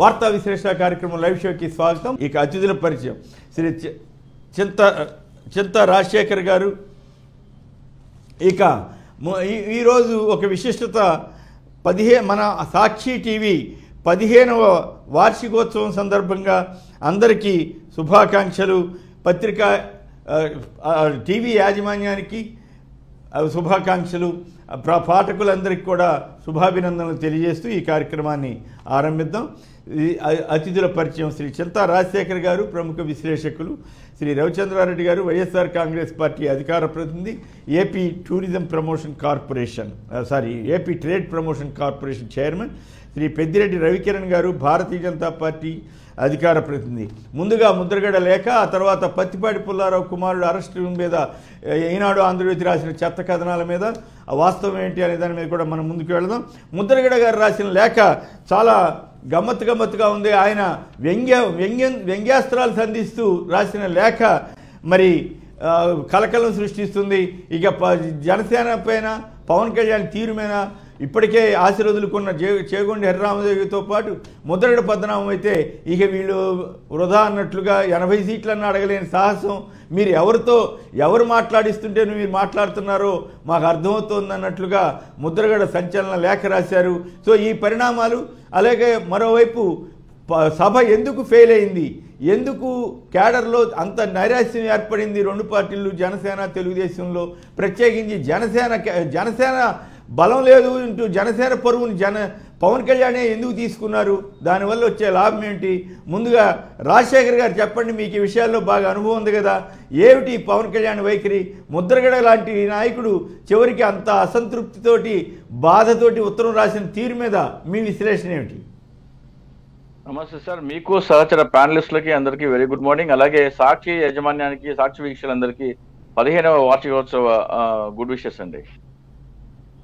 వార్తా విశ్లేషణ కార్యక్రమం లైవ్ షోకి స్వాగతం. ఇక అతిథుల పరిచయం శ్రీ చింత రాజశేఖర్ గారు. ఇక ఈరోజు ఒక విశిష్టత, మన సాక్షి టీవీ 15వ వార్షికోత్సవం సందర్భంగా అందరికీ శుభాకాంక్షలు. పత్రికా టీవీ యాజమాన్యానికి శుభాకాంక్షలు, పాఠకులందరికీ కూడా శుభాభినందనలు తెలియజేస్తూ ఈ కార్యక్రమాన్ని ఆరంభిద్దాం. అతిథుల పరిచయం శ్రీ చింత రాజశేఖర్ గారు, ప్రముఖ విశ్లేషకులు. శ్రీ రవిచంద్రారెడ్డి గారు, వైఎస్ఆర్ కాంగ్రెస్ పార్టీ అధికార ప్రతినిధి, AP trade promotion corporation chairman. Shri Peddireddy Ravikiran గారు, భారతీయ జనతా పార్టీ అధికార ప్రతినిధి. ముందుగా ముద్రగడ లేఖ, ఆ తర్వాత పత్తిపాటి పుల్లారావు కుమారుడు అరెస్టు మీద ఈనాడు ఆంధ్రజ్యోతి రాసిన చెత్త కథనాల మీద వాస్తవం ఏంటి అనే దాని మీద కూడా మనం ముందుకు వెళదాం. ముద్రగడ గారు రాసిన లేఖ చాలా గమ్మత్తుగా ఉంది. ఆయన వ్యంగ్యాస్త్రాలు సంధిస్తూ రాసిన లేఖ మరి కలకలం సృష్టిస్తుంది. ఇక జనసేన పైన, పవన్ కళ్యాణ్ తీరు మీద ఇప్పటికే ఆశీర్వదులుకున్న చేగొండి హరిరామదేవితో పాటు ముద్రగడ పద్మనాభం అయితే ఇక వీళ్ళు వృధా అన్నట్లుగా 80 సీట్లన్నా అడగలేని సాహసం, మీరు ఎవరు మాట్లాడిస్తుంటే మీరు మాట్లాడుతున్నారో మాకు అర్థమవుతోంది అన్నట్లుగా ముద్రగడ సంచలన లేఖ రాశారు. సో ఈ పరిణామాలు, అలాగే మరోవైపు సభ ఎందుకు ఫెయిల్ అయింది, ఎందుకు క్యాడర్లో అంత నైరాశ్యం ఏర్పడింది రెండు పార్టీలు, జనసేన తెలుగుదేశంలో, ప్రత్యేకించి జనసేన బలం లేదు ఇంటూ జనసేన పరువుని పవన్ కళ్యాణే ఎందుకు తీసుకున్నారు, దానివల్ల వచ్చే లాభం ఏంటి? ముందుగా రాజశేఖర్ గారు చెప్పండి, మీకు ఈ విషయాల్లో బాగా అనుభవం ఉంది కదా, ఏమిటి పవన్ కళ్యాణ్ వైఖరి? ముద్రగడ లాంటి నాయకుడు చివరికి అంత అసంతృప్తితోటి, బాధతోటి ఉత్తరం రాసిన తీరు మీద మీ విశ్లేషణ ఏమిటి? నమస్తే సార్, మీకు సహచర ప్యానలిస్టులకి అందరికీ వెరీ గుడ్ మార్నింగ్. అలాగే సాక్షి యాజమాన్యానికి, సాక్షి వీక్షకులందరికీ 15వ వార్షికోత్సవ గుడ్ విషెస్ అండి.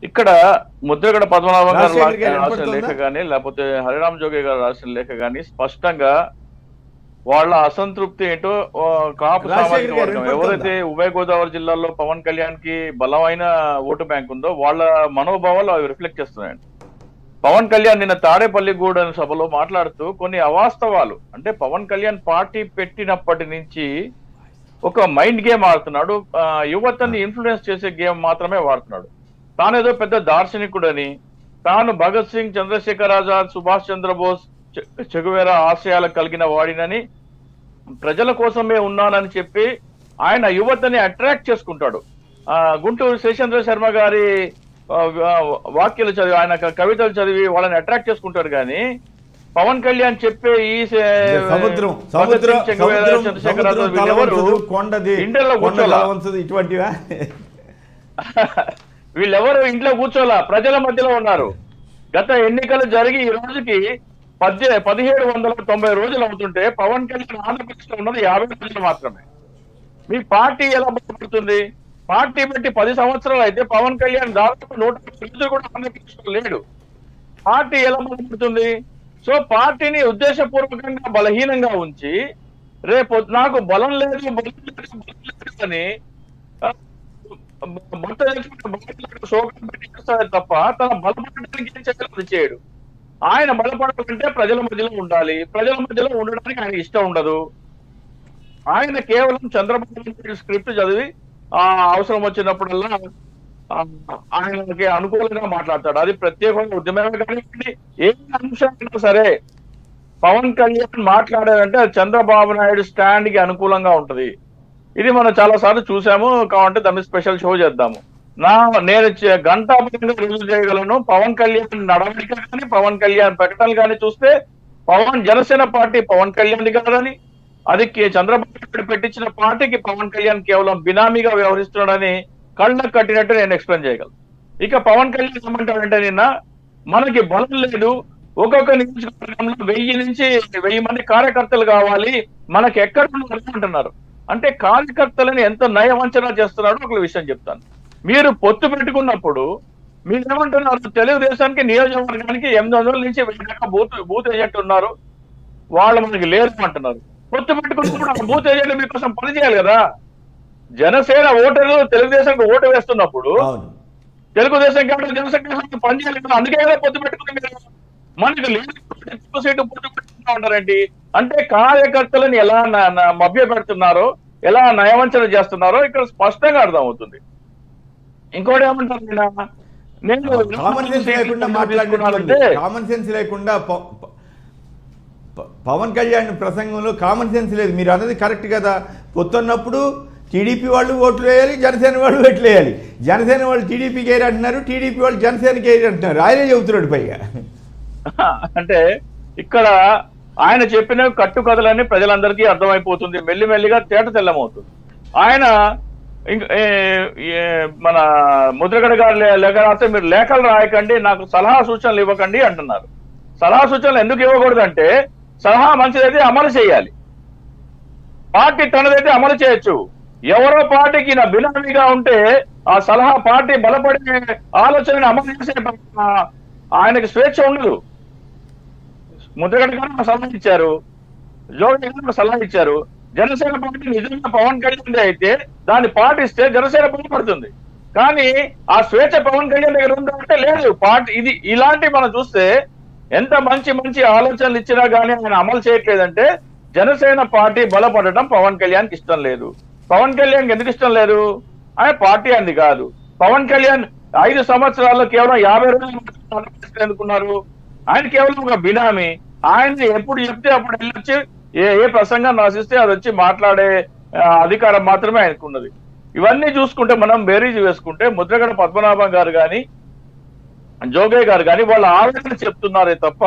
ఇక్కడ ముద్రగడ పద్మనాభం గారు రాసిన లేఖ కానీ, లేకపోతే హరిరామ్ జోగి గారు రాసిన లేఖ కానీ స్పష్టంగా వాళ్ళ అసంతృప్తి ఏంటో కాపు సామాజిక వర్గం, ఎవరైతే ఉభయ గోదావరి జిల్లాలో పవన్ కళ్యాణ్ కి బలమైన ఓటు బ్యాంక్ ఉందో వాళ్ళ మనోభావాలు అవి రిఫ్లెక్ట్ చేస్తున్నాయండి. పవన్ కళ్యాణ్ నిన్న తాడేపల్లిగూడెం సభలో మాట్లాడుతూ కొన్ని అవాస్తవాలు, అంటే పవన్ కళ్యాణ్ పార్టీ పెట్టినప్పటి నుంచి ఒక మైండ్ గేమ్ ఆడుతున్నాడు, యువతని ఇన్ఫ్లుయెన్స్ చేసే గేమ్ మాత్రమే వాడుతున్నాడు. తానేదో పెద్ద దార్శనికుడని, తాను భగత్ సింగ్, చంద్రశేఖర్ ఆజాద్, సుభాష్ చంద్రబోస్, చెగువేరా ఆశయాలకు కలిగిన వాడినని, ప్రజల కోసమే ఉన్నానని చెప్పి ఆయన యువతని అట్రాక్ట్ చేసుకుంటాడు. గుంటూరు శేషేంద్ర శర్మ గారి వాక్యాలు చదివి, ఆయన కవితలు చదివి వాళ్ళని అట్రాక్ట్ చేసుకుంటారు. కానీ పవన్ కళ్యాణ్ చెప్పే ఈ చంద్రశేఖర్ ఆజాద్ వీళ్ళెవరు ఇంట్లో కూర్చోలా, ప్రజల మధ్యలో ఉన్నారు. గత ఎన్నికలు జరిగి ఈ రోజుకి 1790 రోజులు అవుతుంటే పవన్ కళ్యాణ్ ఆంధ్రప్రదేశ్లో ఉన్నది 50 రోజులు మాత్రమే. మీ పార్టీ ఎలా బలపడుతుంది? పార్టీ పెట్టి 10 సంవత్సరాలు అయితే పవన్ కళ్యాణ్ దాదాపు 150 రోజులు కూడా ఆంధ్రప్రదేశ్లో లేడు. పార్టీ ఎలా బలపడుతుంది? సో పార్టీని ఉద్దేశపూర్వకంగా బలహీనంగా ఉంచి రేపు నాకు బలం లేదు అని శోకం పెట్టి తప్ప తన బలపడడానికి ఏం చేయాలి చేయడు. ఆయన బలపడాలంటే ప్రజల మధ్యలో ఉండాలి, ప్రజల మధ్యలో ఉండడానికి ఆయన ఇష్టం ఉండదు. ఆయన కేవలం చంద్రబాబు నాయుడు స్క్రిప్ట్ చదివి అవసరం వచ్చినప్పుడల్లా ఆయనకి అనుకూలంగా మాట్లాడతాడు. అది ప్రత్యేకంగా ఉద్యమమే కానివ్వండి, ఏ అంశమైనా సరే పవన్ కళ్యాణ్ మాట్లాడారంటే అది చంద్రబాబు నాయుడు స్టాండ్ కి అనుకూలంగా ఉంటది. ఇది మనం చాలా సార్లు చూసాము. కావాలంటే దాన్ని స్పెషల్ షో చేద్దాము. నేను గంటాపరంగా రుజువు చేయగలను. పవన్ కళ్యాణ్ నడవడిక కానీ, పవన్ కళ్యాణ్ ప్రకటనలు కానీ చూస్తే జనసేన పార్టీ పవన్ కళ్యాణ్ కాదని, అది చంద్రబాబు నాయుడు పెట్టించిన పార్టీకి పవన్ కళ్యాణ్ కేవలం బినామీగా వ్యవహరిస్తున్నాడని కళ్ళకు కట్టినట్టు నేను ఎక్స్ప్లెయిన్ చేయగలను. ఇక పవన్ కళ్యాణ్ ఏమంటాడంటే, నిన్న మనకి బలం లేదు, ఒక్కొక్క నియోజకవర్గంలో 1000 నుంచి 1000 మంది కార్యకర్తలు కావాలి, మనకి ఎక్కడ అంటున్నారు. అంటే కార్యకర్తలని ఎంత నయవంచన చేస్తున్నాడో ఒక విషయం చెప్తాను. మీరు పొత్తు పెట్టుకున్నప్పుడు మీరేమంటున్నారు? తెలుగుదేశానికి నియోజకవర్గానికి 800 నుంచి 1000 దాకా బూత్ ఏజెంట్ ఉన్నారు, వాళ్ళు మనకి లేరు అంటున్నారు. పొత్తు పెట్టుకున్నప్పుడు బూత్ ఏజెంట్ మీకోసం పనిచేయాలి కదా. జనసేన ఓటర్లు తెలుగుదేశానికి ఓటు వేస్తున్నప్పుడు తెలుగుదేశం కాబట్టి జనసేన పనిచేయాలి కదా. అందుకే కదా పొత్తు పెట్టుకుని మీరు మనకి లేదు ఎక్కువ సీటు పుట్టుకుంటా ఉంటారండి. అంటే కార్యకర్తలను ఎలా మభ్య పెడుతున్నారో, ఎలా నయవంచన చేస్తున్నారో ఇక్కడ స్పష్టంగా అర్థమవుతుంది. ఇంకోటి ఏమంటారు, నేను కామన్ సెన్స్ లేకుండా మాట్లాడుతున్నారంటే, కామన్ సెన్స్ లేకుండా పవన్ కళ్యాణ్ ప్రసంగంలో కామన్ సెన్స్ లేదు. మీరు అన్నది కరెక్ట్ కదా. పొత్తున్నప్పుడు టీడీపీ వాళ్ళు ఓట్లు వేయాలి, జనసేన వాళ్ళు ఓట్లు వేయాలి. జనసేన వాళ్ళు టీడీపీకి వేయరు అంటున్నారు, టీడీపీ వాళ్ళు జనసేనకి వేయరు అంటున్నారు. ఆయనే చెబుతున్నాడు పైగా. అంటే ఇక్కడ ఆయన చెప్పిన కట్టుకథలన్నీ ప్రజలందరికీ అర్థమైపోతుంది, మెల్లిమెల్లిగా తేట తెల్లమవుతుంది. ఆయన మన ముద్రగడ గారు లేఖ రాస్తే మీరు లేఖలు రాయకండి, నాకు సలహా సూచనలు ఇవ్వకండి అంటున్నారు. సలహా సూచనలు ఎందుకు ఇవ్వకూడదంటే, సలహా మంచిదైతే అమలు చేయాలి, పార్టీ తనదైతే అమలు చేయొచ్చు. ఎవరో పార్టీకి నా బినామీగా ఉంటే ఆ సలహా పార్టీ బలపడే ఆలోచనని అమలు చేసే ఆయనకి స్వేచ్ఛ ఉండదు. ముద్రగడ గారు సలహా ఇచ్చారు, జోగి గారు సలహా ఇచ్చారు. జనసేన పార్టీ నిజంగా పవన్ కళ్యాణ్ అయితే దాన్ని పాటిస్తే జనసేన బలపడుతుంది. కానీ ఆ స్వేచ్ఛ పవన్ కళ్యాణ్ దగ్గర ఉందంటే లేదు. పార్టీ ఇది ఇలాంటి మనం చూస్తే ఎంత మంచి మంచి ఆలోచనలు ఇచ్చినా కానీ ఆయన అమలు చేయట్లేదంటే జనసేన పార్టీ బలపడటం పవన్ కళ్యాణ్కి ఇష్టం లేదు. పవన్ కళ్యాణ్ ఎందుకు ఇష్టం లేదు? ఆయన పార్టీ అంది కాదు. పవన్ కళ్యాణ్ 5 సంవత్సరాల్లో కేవలం 50 రోజులు ఎందుకున్నారు? ఆయన కేవలం ఒక బినామీ. ఆయన ఎప్పుడు చెప్తే అప్పుడు వెళ్ళొచ్చి ఏ ప్రసంగం రాసిస్తే అది వచ్చి మాట్లాడే అధికారం మాత్రమే ఆయనకు ఉన్నది. ఇవన్నీ చూసుకుంటే మనం బేరీజు వేసుకుంటే ముద్రగడ పద్మనాభం గారు కానీ జోగయ్య గారు కానీ వాళ్ళ ఆలోచన చెప్తున్నారే తప్ప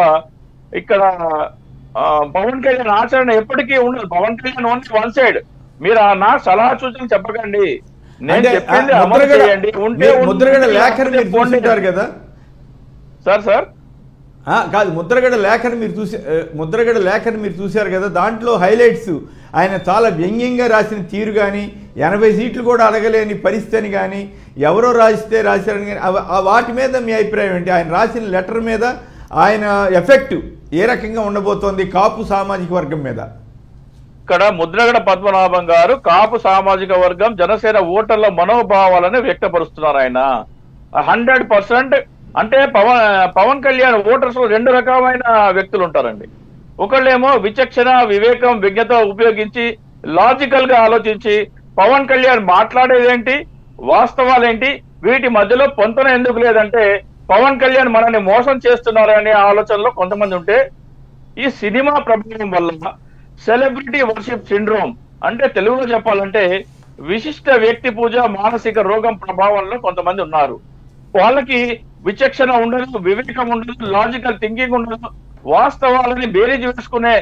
ఇక్కడ పవన్ కళ్యాణ్ ఆచరణ ఎప్పటికీ ఉండదు. Pawan Kalyan only one side. మీరు నాకు సలహా సూచన చెప్పకండి, నేను చెప్పింది అమలు చేయండి. ముద్రగడ లేఖను మీరు చూసింటారు కదా సార్ కాదు, ముద్రగడ లేఖను మీరు చూశారు కదా. దాంట్లో హైలైట్స్ ఆయన చాలా వ్యంగ్యంగా రాసిన తీరు కానీ, 80 సీట్లు కూడా అడగలేని పరిస్థితిని కానీ, ఎవరో రాశారని కానీ, వాటి మీద మీ అభిప్రాయం ఏంటి? ఆయన రాసిన లెటర్ మీద ఆయన ఎఫెక్ట్ ఏ రకంగా ఉండబోతోంది కాపు సామాజిక వర్గం మీద? ఇక్కడ ముద్రగడ పద్మనాభం గారు కాపు సామాజిక వర్గం జనసేన ఓటర్ల మనోభావాలను వ్యక్తపరుస్తున్నారు. ఆయన 100%. అంటే పవన్ కళ్యాణ్ ఓటర్స్ లో 2 రకమైన వ్యక్తులు ఉంటారండి. ఒకళ్ళేమో విచక్షణ, వివేకం, విజ్ఞత ఉపయోగించి లాజికల్ గా ఆలోచించి పవన్ కళ్యాణ్ మాట్లాడేదేంటి, వాస్తవాలేంటి, వీటి మధ్యలో పొంతన ఎందుకు లేదంటే పవన్ కళ్యాణ్ మనల్ని మోసం చేస్తున్నారు అనే ఆలోచనలో కొంతమంది ఉంటే, ఈ సినిమా ప్రభావం వల్ల సెలబ్రిటీ వర్షిప్ సిండ్రోమ్, అంటే తెలుగులో చెప్పాలంటే విశిష్ట వ్యక్తి పూజ మానసిక రోగం ప్రభావంలో కొంతమంది ఉన్నారు. వాళ్ళకి విచక్షణ ఉండదు, వివేకం ఉండదు, లాజికల్ థింకింగ్ ఉండదు, వాస్తవాలని బేరీజ్ వేసుకునే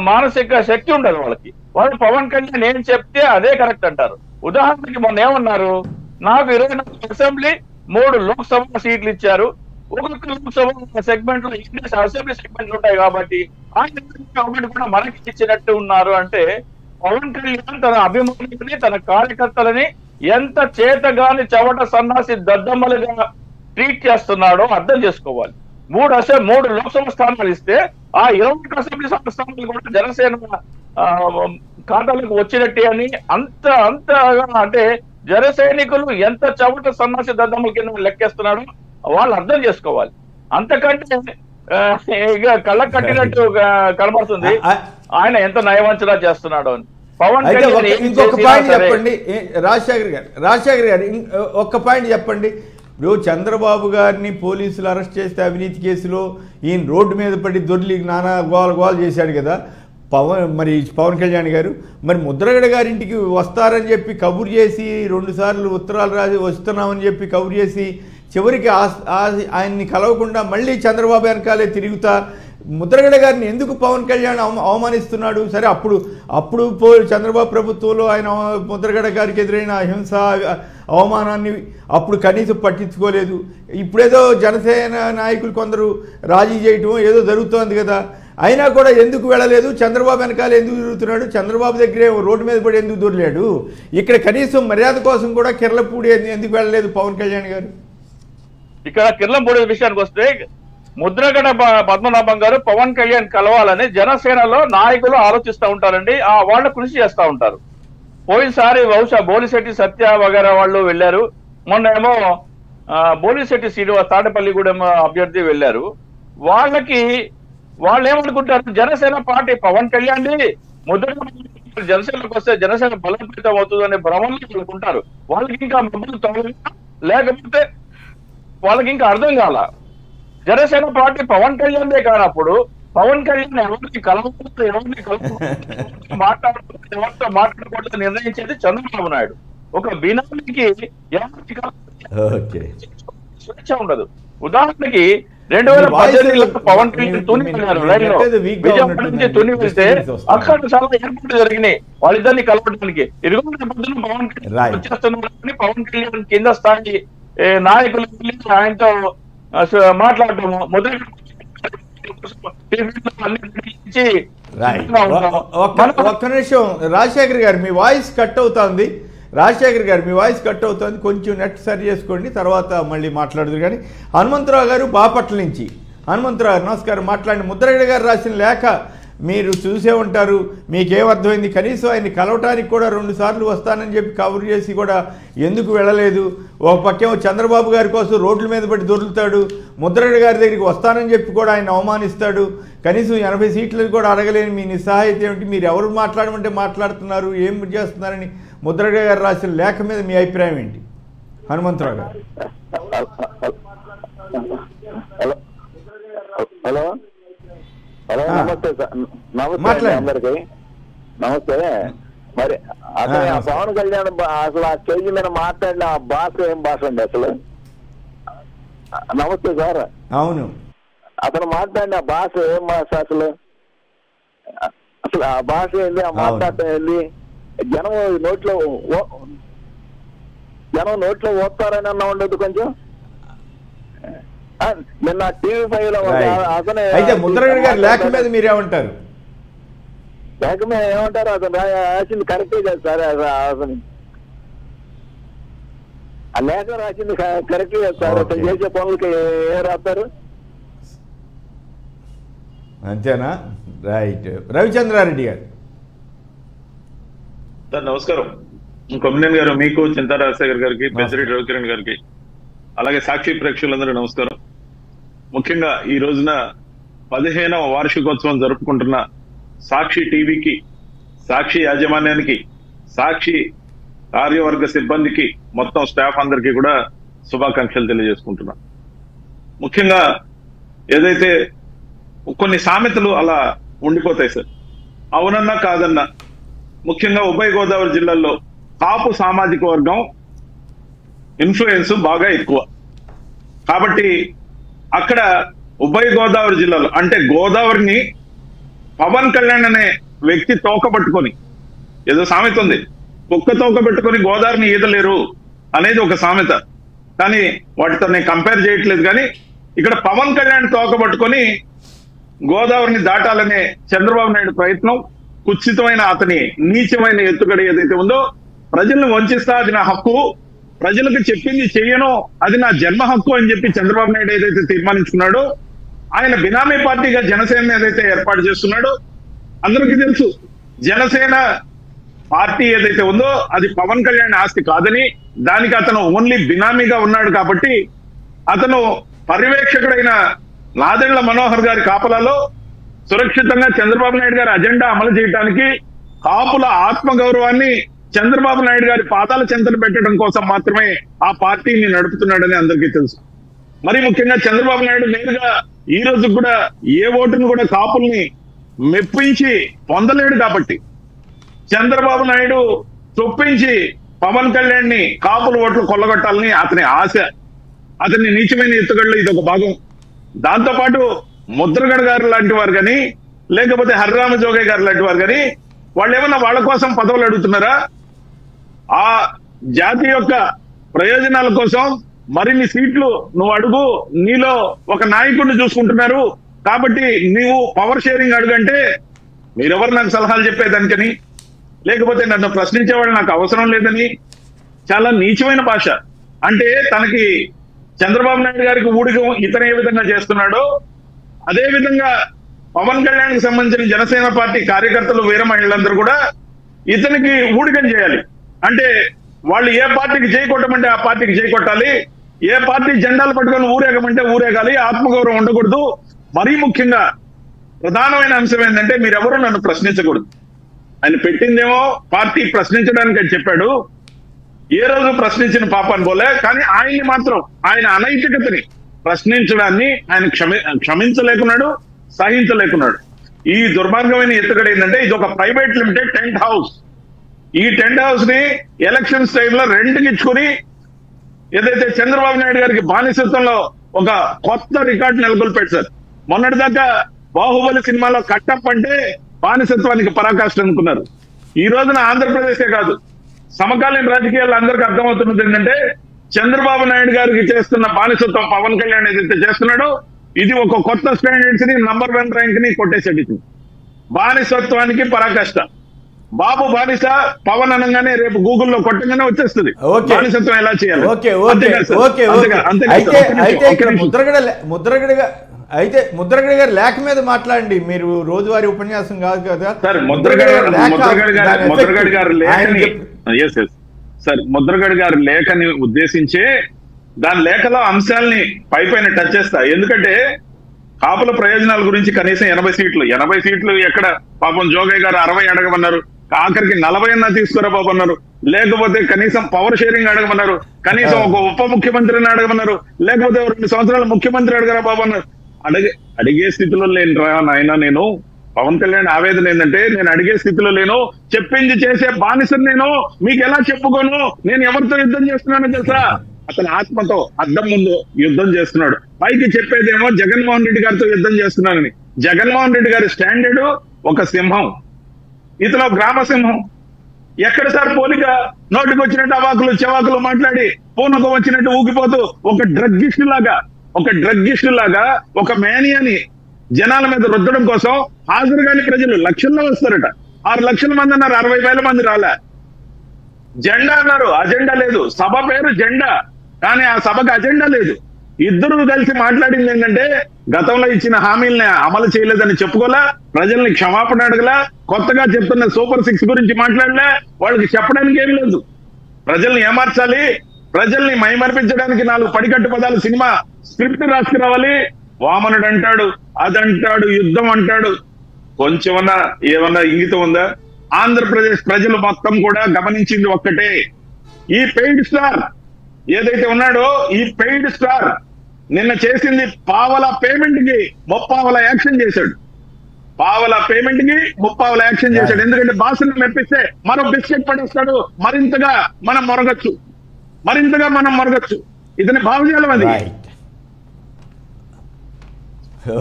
మానసిక శక్తి ఉండదు వాళ్ళకి. వాళ్ళు పవన్ కళ్యాణ్ ఏం చెప్తే అదే కరెక్ట్ అంటారు. ఉదాహరణకి మొన్న ఏమన్నారు, నాకు 24 అసెంబ్లీ 3 లోక్సభ సీట్లు ఇచ్చారు, ఒక్కొక్క లోక్సభ సెగ్మెంట్ లో అసెంబ్లీ సెగ్మెంట్లు ఉంటాయి కాబట్టి ఆయన కూడా మనకి ఇచ్చినట్టు ఉన్నారు. అంటే పవన్ కళ్యాణ్ తన అభిమానులని, తన కార్యకర్తలని ఎంత చేతగాని చవట సన్నాసి దద్దమ్మలుగా ట్రీట్ చేస్తున్నాడో అర్థం చేసుకోవాలి. 3 లోక్సభ స్థానాలు ఇస్తే ఆ 21 అసెంబ్లీ స్థానాలు కూడా జనసేన ఖాతాలకు వచ్చినట్టే అని అంతగా అంటే జన సైనికులు ఎంత చవట సన్నాసి దద్దమ్మల కింద లెక్కేస్తున్నాడో వాళ్ళు అర్థం చేసుకోవాలి. అంతకంటే ఇక కళ్ళకు కట్టినట్టు కనబడుతుంది ఆయన ఎంత నయవంచన చేస్తున్నాడో అని. పవన్ ఇంకొక పాయింట్ చెప్పండి రాజశేఖర్ గారు ఒక్క పాయింట్ చెప్పండి. ఇప్పుడు చంద్రబాబు గారిని పోలీసులు అరెస్ట్ చేస్తే అవినీతి కేసులో ఈయన రోడ్డు మీద పడి దొర్లి నానా గోల చేశాడు కదా పవన్ కళ్యాణ్ గారు. మరి ముద్రగడ గారింటికి వస్తారని చెప్పి కబురు చేసి 2 సార్లు ఉత్తరాలు రాసి వస్తున్నామని చెప్పి కబురు చేసి చివరికి ఆయన్ని కలవకుండా మళ్ళీ చంద్రబాబు వెనకాలే తిరుగుతా ముద్రగడ గారిని ఎందుకు పవన్ కళ్యాణ్ అవమానిస్తున్నాడు? సరే అప్పుడు చంద్రబాబు ప్రభుత్వంలో ఆయన ముద్రగడ గారికి ఎదురైన హింస అవమానాన్ని అప్పుడు కనీసం పట్టించుకోలేదు. ఇప్పుడేదో జనసేన నాయకులు కొందరు రాజీ చేయటం ఏదో జరుగుతోంది కదా, అయినా కూడా ఎందుకు వెళ్ళలేదు? చంద్రబాబు వెనకాల ఎందుకు తిరుగుతున్నాడు? చంద్రబాబు దగ్గరే రోడ్డు మీద పడి ఎందుకు దొరలేడు? ఇక్కడ కనీసం మర్యాద కోసం కూడా కిర్లపూడి ఎందుకు వెళ్ళలేదు పవన్ కళ్యాణ్ గారు? ఇక్కడ కిర్లంపూడి విషయానికి వస్తే ముద్రగడ పద్మనాభం గారు పవన్ కళ్యాణ్ కలవాలని జనసేనలో నాయకులు ఆలోచిస్తూ ఉంటారండి. వాళ్ళు కృషి చేస్తూ ఉంటారు. పోయినసారి బహుశా బోలిశెట్టి సత్య వగేరా వాళ్ళు వెళ్ళారు. మొన్న ఏమో బోలిశెట్టి శ్రీనివాస్ తాడేపల్లిగూడెం అభ్యర్థి వెళ్ళారు. వాళ్ళకి వాళ్ళు ఏమనుకుంటారు, జనసేన పార్టీ పవన్ కళ్యాణ్ జనసేనకు వస్తే జనసేన బలోపేతం అవుతుందనే భ్రమంలో వాళ్ళకు ఉంటారు. వాళ్ళకి ఇంకా మద్దతు తొలగినా లేకపోతే వాళ్ళకి ఇంకా అర్థం కాల. జనసేన పార్టీ పవన్ కళ్యాణ్దే కానప్పుడు పవన్ కళ్యాణ్ ఎవరిని కలవకూడదు, ఎవరిని మాట్లాడకూడదు, ఎవరితో మాట్లాడకూడదు నిర్ణయించేది చంద్రబాబు నాయుడు. ఒక బినామీకి స్వేచ్ఛ ఉండదు. ఉదాహరణకి 2018లో పవన్ కళ్యాణ్ తుని వెళ్ళారు రైల్లో, విజయవాడ నుంచి తుని వెళ్తే అక్కడ చాలా ఏర్పాట్లు జరిగినాయి వాళ్ళిద్దరిని కలపడానికి. ఇదిగో పొద్దున పవన్ కళ్యాణ్ వచ్చేస్తున్నారని పవన్ కళ్యాణ్ కింద స్థాయి నాయకులు ఆయనతో మాట్లాడటము మొదటి ఒక్క నిమిషం రాజశేఖర్ గారు, మీ వాయిస్ కట్ అవుతుంది. రాజశేఖర్ గారు, మీ వాయిస్ కట్ అవుతుంది, కొంచెం నెట్ సరి చేసుకోండి, తర్వాత మళ్ళీ మాట్లాడుదురు. కానీ హనుమంతరావు గారు బాపట్ల నుంచి, హనుమంతరావు గారు నమస్కారం, మాట్లాడండి. ముద్రగడ గారు రాసిన లేఖ మీరు చూసే ఉంటారు, మీకేమర్థమైంది? కనీసం ఆయన్ని కలవటానికి కూడా 2 సార్లు వస్తానని చెప్పి కవర్ చేసి కూడా ఎందుకు వెళ్ళలేదు? ఒక పక్కేమో చంద్రబాబు గారి కోసం రోడ్ల మీద పడి దొరుకుతాడు, ముద్రగడ గారి దగ్గరికి వస్తానని చెప్పి కూడా ఆయన అవమానిస్తాడు. కనీసం 80 సీట్లు కూడా అడగలేని మీ నిస్సహాయత ఏమిటి? మీరు ఎవరు మాట్లాడమంటే మాట్లాడుతున్నారు, ఏం చేస్తున్నారని ముద్రగడ గారు రాసిన లేఖ మీద మీ అభిప్రాయం ఏంటి హనుమంతరావు గారు? హలో హలో, నమస్తే సార్. నమస్తే అందరికి నమస్తే. మరి అసలు పవన్ కళ్యాణ్ అసలు ఆ స్టేజ్ మీద మాట్లాడిన ఆ భాష ఏం భాష అండి అసలు? నమస్తే సార్. అవును, అతను మాట్లాడిన ఆ భాష ఏం భాష అసలు? అసలు ఆ భాష ఏంది, ఆ మాట్లాడటం ఏంది? జనం నోట్లో ఓస్తారని అన్నా ఉండదు కొంచెం. నిన్న TV5 లో అతనే. అయితే ముద్రగడ గారి లేఖ మీద మీరేమంటారు? లేఖ మీద ఏమంటారు? అతను రాసింది కరెక్టే కదా సార్. అతను ఆ లేఖ రాసింది కరెక్టే కదా సార్. అతను చేసే పనులకి ఏం రాస్తారు? అంతేనా? రైట్. రవిచంద్రారెడ్డి గారు సార్ నమస్కారం. కొమ్మినేని గారు, మీకు, చింతా రాజశేఖర్ గారికి, పెద్దిరెడ్డి రవికిరణ్ గారికి, అలాగే సాక్షి ప్రేక్షకులందరూ నమస్కారం. ముఖ్యంగా ఈ రోజున 15వ వార్షికోత్సవం జరుపుకుంటున్న సాక్షి టీవీకి, సాక్షి యాజమాన్యానికి, సాక్షి కార్యవర్గ సిబ్బందికి, మొత్తం స్టాఫ్ అందరికీ కూడా శుభాకాంక్షలు తెలియజేసుకుంటున్నా. ముఖ్యంగా ఏదైతే కొన్ని సామెతలు అలా ఉండిపోతాయి సార్, అవునన్నా కాదన్నా. ముఖ్యంగా ఉభయ గోదావరి జిల్లాల్లో కాపు సామాజిక వర్గం ఇన్ఫ్లుయెన్స్ బాగా ఎక్కువ కాబట్టి అక్కడ ఉభయ గోదావరి జిల్లాలో అంటే గోదావరిని పవన్ కళ్యాణ్ అనే వ్యక్తి తోక పట్టుకొని, ఏదో సామెత ఉంది, కుక్క తోక పెట్టుకొని గోదావరిని ఈదలేరు అనేది ఒక సామెత, కానీ వాటితో నేను కంపేర్ చేయట్లేదు. కానీ ఇక్కడ పవన్ కళ్యాణ్ తోక పట్టుకొని గోదావరిని దాటాలనే చంద్రబాబు నాయుడు ప్రయత్నం, కుత్సితమైన అతని నీచమైన ఎత్తుగడ ఏదైతే ఉందో, ప్రజలను వంచిస్తా అది నా హక్కు, ప్రజలకు చెప్పింది చెయ్యను అది నా జన్మ హక్కు అని చెప్పి చంద్రబాబు నాయుడు ఏదైతే తీర్మానించుకున్నాడో, ఆయన బినామీ పార్టీగా జనసేన ఏదైతే ఏర్పాటు చేస్తున్నాడో, అందరికీ తెలుసు జనసేన పార్టీ ఏదైతే ఉందో అది పవన్ కళ్యాణ్ ఆస్తి కాదని, దానికి అతను ఓన్లీ బినామీగా ఉన్నాడు కాబట్టి అతను పర్యవేక్షకుడైన నాదెండ్ల మనోహర్ గారి కాపలాలో సురక్షితంగా చంద్రబాబు నాయుడు గారి అజెండా అమలు చేయడానికి, కాపుల ఆత్మగౌరవాన్ని చంద్రబాబు నాయుడు గారి పాదాల చెంతన పెట్టడం కోసం మాత్రమే ఆ పార్టీని నడుపుతున్నాడని అందరికీ తెలుసు. మరి ముఖ్యంగా చంద్రబాబు నాయుడు నేరుగా ఈ రోజు కూడా ఏ ఓటును కూడా కాపుల్ని మెప్పించి పొందలేడు కాబట్టి చంద్రబాబు నాయుడు చొప్పించి పవన్ కళ్యాణ్ ని కాపుల ఓట్లు కొల్లగొట్టాలని అతని ఆశ, అతని నీచమైన ఎత్తుగడలో ఇది ఒక భాగం. దాంతోపాటు ముద్రగడ గారు లాంటి వారు కానీ, లేకపోతే హరిరామ జోగయ్య గారు లాంటి వారు కానీ, వాళ్ళు ఏమన్నా వాళ్ళ కోసం పదవులు అడుగుతున్నారా? ఆ జాతి యొక్క ప్రయోజనాల కోసం మరిన్ని సీట్లు నువ్వు అడుగు, నీలో ఒక నాయకుడిని చూసుకుంటున్నారు కాబట్టి నీవు పవర్ షేరింగ్ అడుగంటే మీరెవరు నాకు సలహాలు చెప్పేదానికని, లేకపోతే నన్ను ప్రశ్నించేవాళ్ళు నాకు అవసరం లేదని, చాలా నీచమైన భాష. అంటే తనకి చంద్రబాబు నాయుడు గారికి ఊడిగం ఇతను ఏ విధంగా చేస్తున్నాడో అదే విధంగా పవన్ కళ్యాణ్ కి సంబంధించిన జనసేన పార్టీ కార్యకర్తలు, వీర మహిళలందరూ కూడా ఇతనికి ఊడిగం చేయాలి. అంటే వాళ్ళు ఏ పార్టీకి చేయకొట్టమంటే ఆ పార్టీకి చేయకొట్టాలి, ఏ పార్టీ జెండాలు పట్టుకొని ఊరేగమంటే ఊరేగాలి, ఆత్మగౌరవం ఉండకూడదు. మరీ ముఖ్యంగా ప్రధానమైన అంశం ఏంటంటే మీరెవరూ నన్ను ప్రశ్నించకూడదు. ఆయన పెట్టిందేమో పార్టీ ప్రశ్నించడానికి అని చెప్పాడు. ఏ రోజు ప్రశ్నించిన పాపాన్ని పోలే. కానీ ఆయన్ని మాత్రం ఆయన అనైతికతని ప్రశ్నించడాన్ని ఆయన క్షమించలేకున్నాడు, సహించలేకున్నాడు. ఈ దుర్మార్గమైన ఎత్తుగడ ఏంటంటే ఇది ఒక ప్రైవేట్ లిమిటెడ్ టెంట్ హౌస్. ఈ టెంట్ హౌస్ ని ఎలక్షన్స్ టైంలో రెంట్కి ఇచ్చుకుని ఏదైతే చంద్రబాబు నాయుడు గారికి బానిసత్వంలో ఒక కొత్త రికార్డు నెలకొల్పాడు సార్. మొన్నటిదాకా బాహుబలి సినిమాలో కట్టప్ అంటే బానిసత్వానికి పరాకాష్ట అనుకున్నారు. ఈ రోజున ఆంధ్రప్రదేశే కాదు, సమకాలీన రాజకీయాల్లో అందరికీ అర్థమవుతున్నది ఏంటంటే చంద్రబాబు నాయుడు గారికి చేస్తున్న బానిసత్వం పవన్ కళ్యాణ్ ఏదైతే చేస్తున్నాడో ఇది ఒక కొత్త స్టాండర్డ్స్ ని నంబర్ 1 ర్యాంక్ ని కొట్టేసేది. బానిసత్వానికి పరాకాష్ట. బాబు బానిస, పవన్ అనగానే రేపు గూగుల్లో కొట్టగానే వచ్చేస్తుంది బానిసత్వం ఎలా చేయాలి. ముద్రగడ గారు లేఖ మీద మాట్లాడండి. మీరు రోజువారీ ఉపన్యాసం కాదు కదా సార్. ముద్రగడ గారి లేఖని ఉద్దేశించే దాని లేఖలో అంశాలని పైన టచ్ చేస్తా. ఎందుకంటే కాపుల ప్రయోజనాల గురించి కనీసం 80 సీట్లు ఎక్కడ పాపం జోగయ్య గారు 60 అడగమన్నారు, ఆఖరికి 40 అన్నా తీసుకురా బాబు అన్నారు. లేకపోతే కనీసం పవర్ షేరింగ్ అడగమన్నారు, కనీసం ఒక ఉప ముఖ్యమంత్రిని అడగమన్నారు, లేకపోతే 2 సంవత్సరాలు ముఖ్యమంత్రి అడగరా బాబు అన్నారు. అడిగే స్థితిలో లేను రా నాయన నేను. పవన్ కళ్యాణ్ ఆవేదన ఏంటంటే నేను అడిగే స్థితిలో లేను, చెప్పింది చేసే బానిసను నేను. మీకు ఎలా చెప్పుకోను? నేను ఎవరితో యుద్ధం చేస్తున్నానో తెలుసా? అతని ఆత్మతో అద్దం ముందు యుద్ధం చేస్తున్నాడు. పైకి చెప్పేదేమో జగన్మోహన్ రెడ్డి గారితో యుద్ధం చేస్తున్నానని. జగన్మోహన్ రెడ్డి గారి స్టాండర్డ్ ఒక సింహం, ఇతను గ్రామ సింహం. ఎక్కడ సార్ పోలిక? నోటికి వచ్చినట్టు అవాకులు చెవాకులు మాట్లాడి పూనకం వచ్చినట్టు ఊగిపోతూ ఒక డ్రగ్గిస్ట్ లాగా ఒక మేనియాని జనాల మీద రుద్దడం కోసం హాజరు కాని ప్రజలు లక్షల్లో వస్తారట. 6 లక్షల మంది అన్నారు, 60,000 మంది రాలే. జెండా అన్నారు, అజెండా లేదు. సభ పేరు జెండా, కానీ ఆ సభకు అజెండా లేదు. ఇద్దరు కలిసి మాట్లాడింది ఏంటంటే గతంలో ఇచ్చిన హామీల్ని అమలు చేయలేదని చెప్పుకోలే, ప్రజల్ని క్షమాపణ అడగలే, కొత్తగా చెప్తున్న సూపర్ 6 గురించి మాట్లాడలే. వాళ్ళకి చెప్పడానికి ఏం లేదు. ప్రజల్ని ఏమార్చాలి, ప్రజల్ని మైమర్పించడానికి 4 పడికట్టు పదాలు సినిమా స్క్రిప్ట్ రాసుకురావాలి. వామనుడు అంటాడు, అదంటాడు, యుద్ధం అంటాడు. కొంచెమన్నా ఏమన్నా ఇంగితం ఉందా? ఆంధ్రప్రదేశ్ ప్రజలు మొత్తం కూడా గమనించింది ఒక్కటే, ఈ పెయిడ్ స్టార్ ఏదైతే ఉన్నాడో ఈ పెయిడ్ స్టార్ నిన్న చేసింది పావల పేమెంట్ కి 30 యాక్షన్ చేశాడు. పావల పేమెంట్ కి 30 యాక్షన్ చేశాడు. ఎందుకంటే బాసుని మెప్పిస్తే మరో బిస్కెట్ పడేస్తాడు, మరింతగా మనం మొరగచ్చు. ఇతని భావజాలం అది.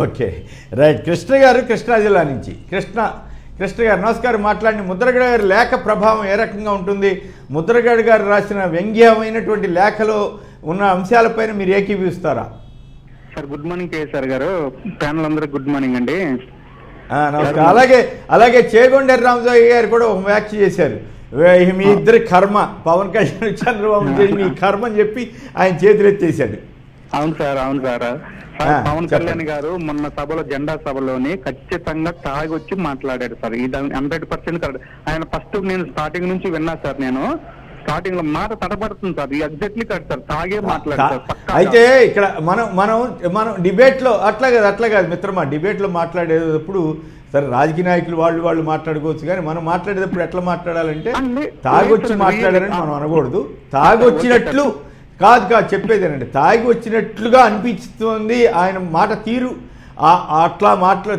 Okay right. కృష్ణ గారు కృష్ణా జిల్లా నుంచి. కృష్ణ గారు నమస్కారం. మాట్లాడి ముద్రగడ గారి లేఖ ప్రభావం ఏ రకంగా ఉంటుంది? ముద్రగడ గారు రాసిన వ్యంగ్యమైనటువంటి లేఖలో ఉన్న అంశాలపైన మీరు ఏకీభవిస్తారా? సార్ గుడ్ మార్నింగ్ కేసీఆర్ గారు, ప్యానల్ అందరికి గుడ్ మార్నింగ్ అండి. నమస్కారం. అలాగే చేగొండ రామజోగి గారు కూడా ఒక వ్యాఖ్య చేశారు, మీ ఇద్దరి కర్మ, పవన్ కళ్యాణ్ చంద్రబాబు మీ కర్మ అని చెప్పి ఆయన చేతులెత్తేశాడు. అవును సార్ పవన్ కళ్యాణ్ గారు మొన్న సభలో జెండా సభలోని ఖచ్చితంగా తాగొచ్చి మాట్లాడాడు సార్. ఇది 100% కరెక్ట్. ఆయన ఫస్ట్ నేను స్టార్టింగ్ నుంచి విన్నా సార్. నేను స్టార్టింగ్ లో మాట తడబడుతుంది సార్. ఎగ్జాక్ట్లీ కరెక్ట్ సార్, తాగే మాట్లాడారు. అయితే ఇక్కడ మనం డిబేట్ లో అట్లా కాదు మిత్రమా. డిబేట్ లో మాట్లాడేటప్పుడు సరే రాజకీయ నాయకులు వాళ్ళు మాట్లాడుకోవచ్చు, కానీ మనం మాట్లాడేటప్పుడు ఎట్లా మాట్లాడాలంటే తాగొచ్చి మాట్లాడారని మనం అనకూడదు. తాగొచ్చినట్లు కాదు చెప్పేదేనండి, తాగి వచ్చినట్లుగా అనిపిస్తుంది ఆయన మాట తీరు. అట్లా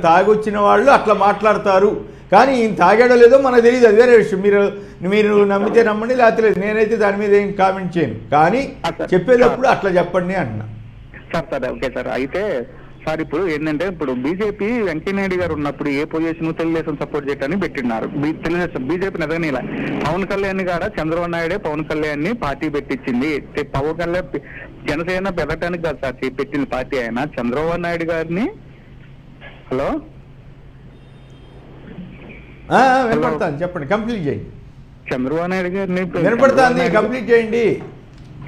తాగి వచ్చిన వాళ్ళు అట్లా మాట్లాడతారు, కానీ ఈయన తాగాడో లేదో మనకు తెలియదు, అది వేరే విషయం. మీరు నమ్మితే నమ్మండి, లేకపోతే లేదు. నేనైతే దాని మీద ఏం కామెంట్ చేయను, కానీ చెప్పేటప్పుడు అట్లా చెప్పండి అంటున్నా. Sir okay sir. అయితే సార్ ఇప్పుడు ఏంటంటే ఇప్పుడు బీజేపీ వెంకయ్యనాయుడు గారు ఉన్నప్పుడు ఏ పొజిషన్ తెలుగుదేశం సపోర్ట్ చేయడానికి పెట్టినారు. తెలుగుదేశం బీజేపీ ఎదగనీలా. పవన్ కళ్యాణ్ గారు చంద్రబాబు నాయుడే పవన్ కళ్యాణ్ ని పార్టీ పెట్టించింది. పవన్ కళ్యాణ్ జనసేన పెరగటానికి కాదు సార్ పెట్టిన పార్టీ. ఆయన చంద్రబాబు నాయుడు గారిని హలో వినపడతాను, చెప్పండి, కంప్లీట్ చేయండి. చంద్రబాబు నాయుడు గారిని వినపడతాను, కంప్లీట్ చేయండి.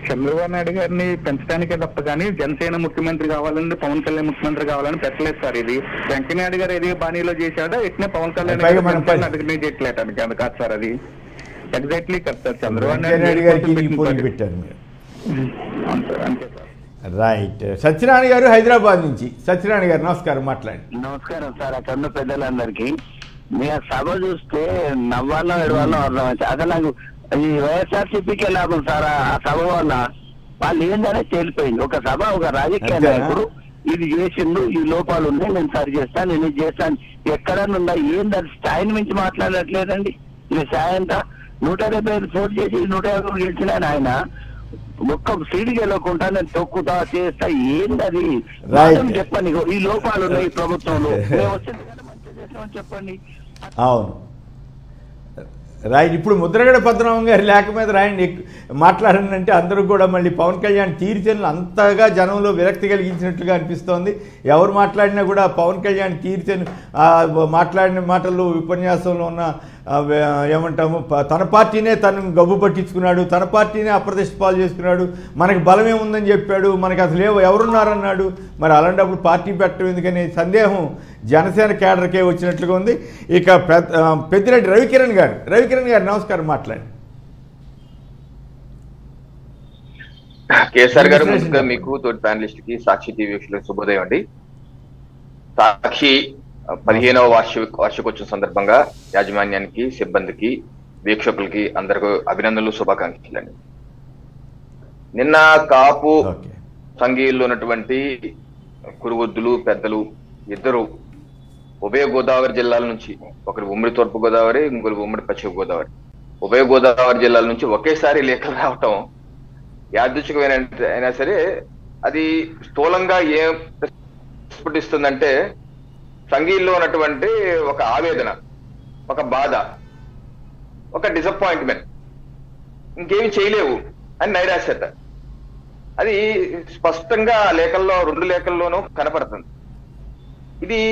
చంద్రబాబు నాయుడు గారిని పెంచడానికే తప్ప కానీ జనసేన ముఖ్యమంత్రి కావాలని పవన్ కళ్యాణ్ ముఖ్యమంత్రి కావాలని పెట్టలేదు సార్. ఇది వెంకయ్యనాయుడు గారు ఏది బాణీలో చేశాడో ఎట్నే పవన్ కళ్యాణ్ అడిగిన చేయట్లేటానికి అది కాదు సార్. అది ఎగ్జాక్ట్లీ కదా సార్. చంద్రబాబు నాయుడు గారికి పెట్టారు మీరు. అవును సార్, అంతే సార్. రైట్. సత్యనారాయణ గారు హైదరాబాద్ నుంచి. సత్యనారాయణ గారు నమస్కారం, మాట్లాడండి. నమస్కారం సార్. అక్కడ ఉన్న పెద్దలందరికీ మీ సభ చూస్తే నవ్వాలో ఎడవాలో అర్థమైంది. అసలు నాకు ఈ వైఎస్ఆర్సీపీకే లాభం సార్. ఆ సభ వల్ల వాళ్ళు ఏందనే తేలిపోయింది. ఒక సభ, ఒక రాజకీయ నాయకుడు ఇది చేసిండు, ఈ లోపాలు ఉన్నాయి, నేను సరి చేస్తాను, నేను ఇది చేస్తాను, ఎక్కడన్నా ఏంది అది స్థాయిని మించి మాట్లాడట్లేదండి. ఇది సాయంత్రం 175 పోటీ చేసి 150 గెలిచిన ఆయన ఒక్క సీటు గెలవకుండా నేను తొక్కుతా చేస్తా, ఏందది చెప్పండి. ఈ లోపాలు ఉన్నాయి ఈ ప్రభుత్వంలో, మేము వచ్చింది మంచిగా చేస్తామని చెప్పండి. అవును, రైట్. ఇప్పుడు ముద్రగడ పద్మనాభం గారి లేఖ మీద రాయండి మాట్లాడండి అంటే అందరూ కూడా మళ్ళీ పవన్ కళ్యాణ్ తీరుతెన్నులు అంతగా జనంలో విరక్తి కలిగించినట్లుగా అనిపిస్తోంది. ఎవరు మాట్లాడినా కూడా పవన్ కళ్యాణ్ తీరుతెన్ను మాట్లాడిన మాటల్లో ఉపన్యాసంలో ఉన్న ఏమంటాము, తన పార్టీనే తను గబ్బు పట్టించుకున్నాడు, తన పార్టీనే అప్రతిష్ట పాలు చేసుకున్నాడు, మనకి బలమే ఉందని చెప్పాడు, మనకి అసలు ఎవరున్నారన్నాడు. మరి అలాంటప్పుడు పార్టీ పెట్టడం ఎందుకనే సందేహం జనసేన కేడర్కే వచ్చినట్లుగా ఉంది. ఇక పెద్దిరెడ్డి రవికిరణ్ గారు నమస్కారం, మాట్లాడండి. కేసీఆర్ గారు, ముందుగా మీకు తోటి ప్యానలిస్ట్ కి, సాక్షి టీవీ వీక్షకులకు శుభోదయం అండి. సాక్షి 15వ వార్షికోత్సవం సందర్భంగా యాజమాన్యానికి, సిబ్బందికి, వీక్షకులకి అందరికీ అభినందనలు, శుభాకాంక్షలు అండి. నిన్న కాపు సంఘీయుల్లో ఉన్నటువంటి కురువృద్ధులు, పెద్దలు ఇద్దరు ఉభయ గోదావరి జిల్లాల నుంచి, ఒకరు ఉమ్మడి తూర్పు గోదావరి, ఇంకొకరు ఉమ్మడి పశ్చిమ గోదావరి, ఉభయ గోదావరి జిల్లాల నుంచి ఒకేసారి లేఖలు రావటం యాదృచ్ఛికమైన అయినా సరే అది స్థూలంగా ఏం ప్రతిస్ఫుటిస్తుందంటే సంఘీల్లో ఉన్నటువంటి ఒక ఆవేదన, ఒక బాధ, ఒక డిసప్పాయింట్మెంట్, ఇంకేమి చేయలేవు అని నైరాశ్యత. అది స్పష్టంగా లేఖల్లో, 2 లేఖల్లోనూ కనపడుతుంది. ఇది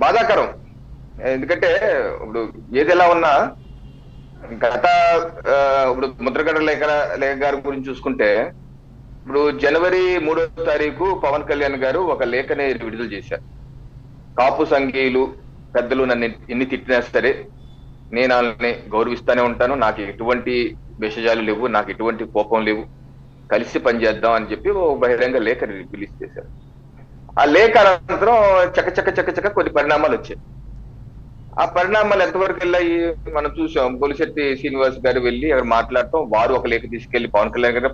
బాధాకరం. ఎందుకంటే ఇప్పుడు ఏది ఎలా ఉన్నా ఇప్పుడు ముద్రగడ లేఖ గారి గురించి చూసుకుంటే, ఇప్పుడు జనవరి 3వ తారీఖు పవన్ కళ్యాణ్ గారు ఒక లేఖని విడుదల చేశారు. కాపు సంఘీయులు పెద్దలు నన్ను ఎన్ని తిట్టినా సరే నేను వాళ్ళని గౌరవిస్తానే ఉంటాను, నాకు ఎటువంటి విషయాలు లేవు, నాకు ఎటువంటి కోపం లేవు, కలిసి పనిచేద్దాం అని చెప్పి ఓ బహిరంగ లేఖ రిలీజ్ చేశారు. ఆ లేఖ అనంతరం చక్క కొన్ని పరిణామాలు వచ్చాయి. ఆ పరిణామాలు ఎంతవరకు వెళ్ళాయి మనం చూసాం. బొలిశెట్టి శ్రీనివాస్ గారు వెళ్ళి అక్కడ మాట్లాడటం, వారు ఒక లేఖ తీసుకెళ్లి పవన్ కళ్యాణ్ గారు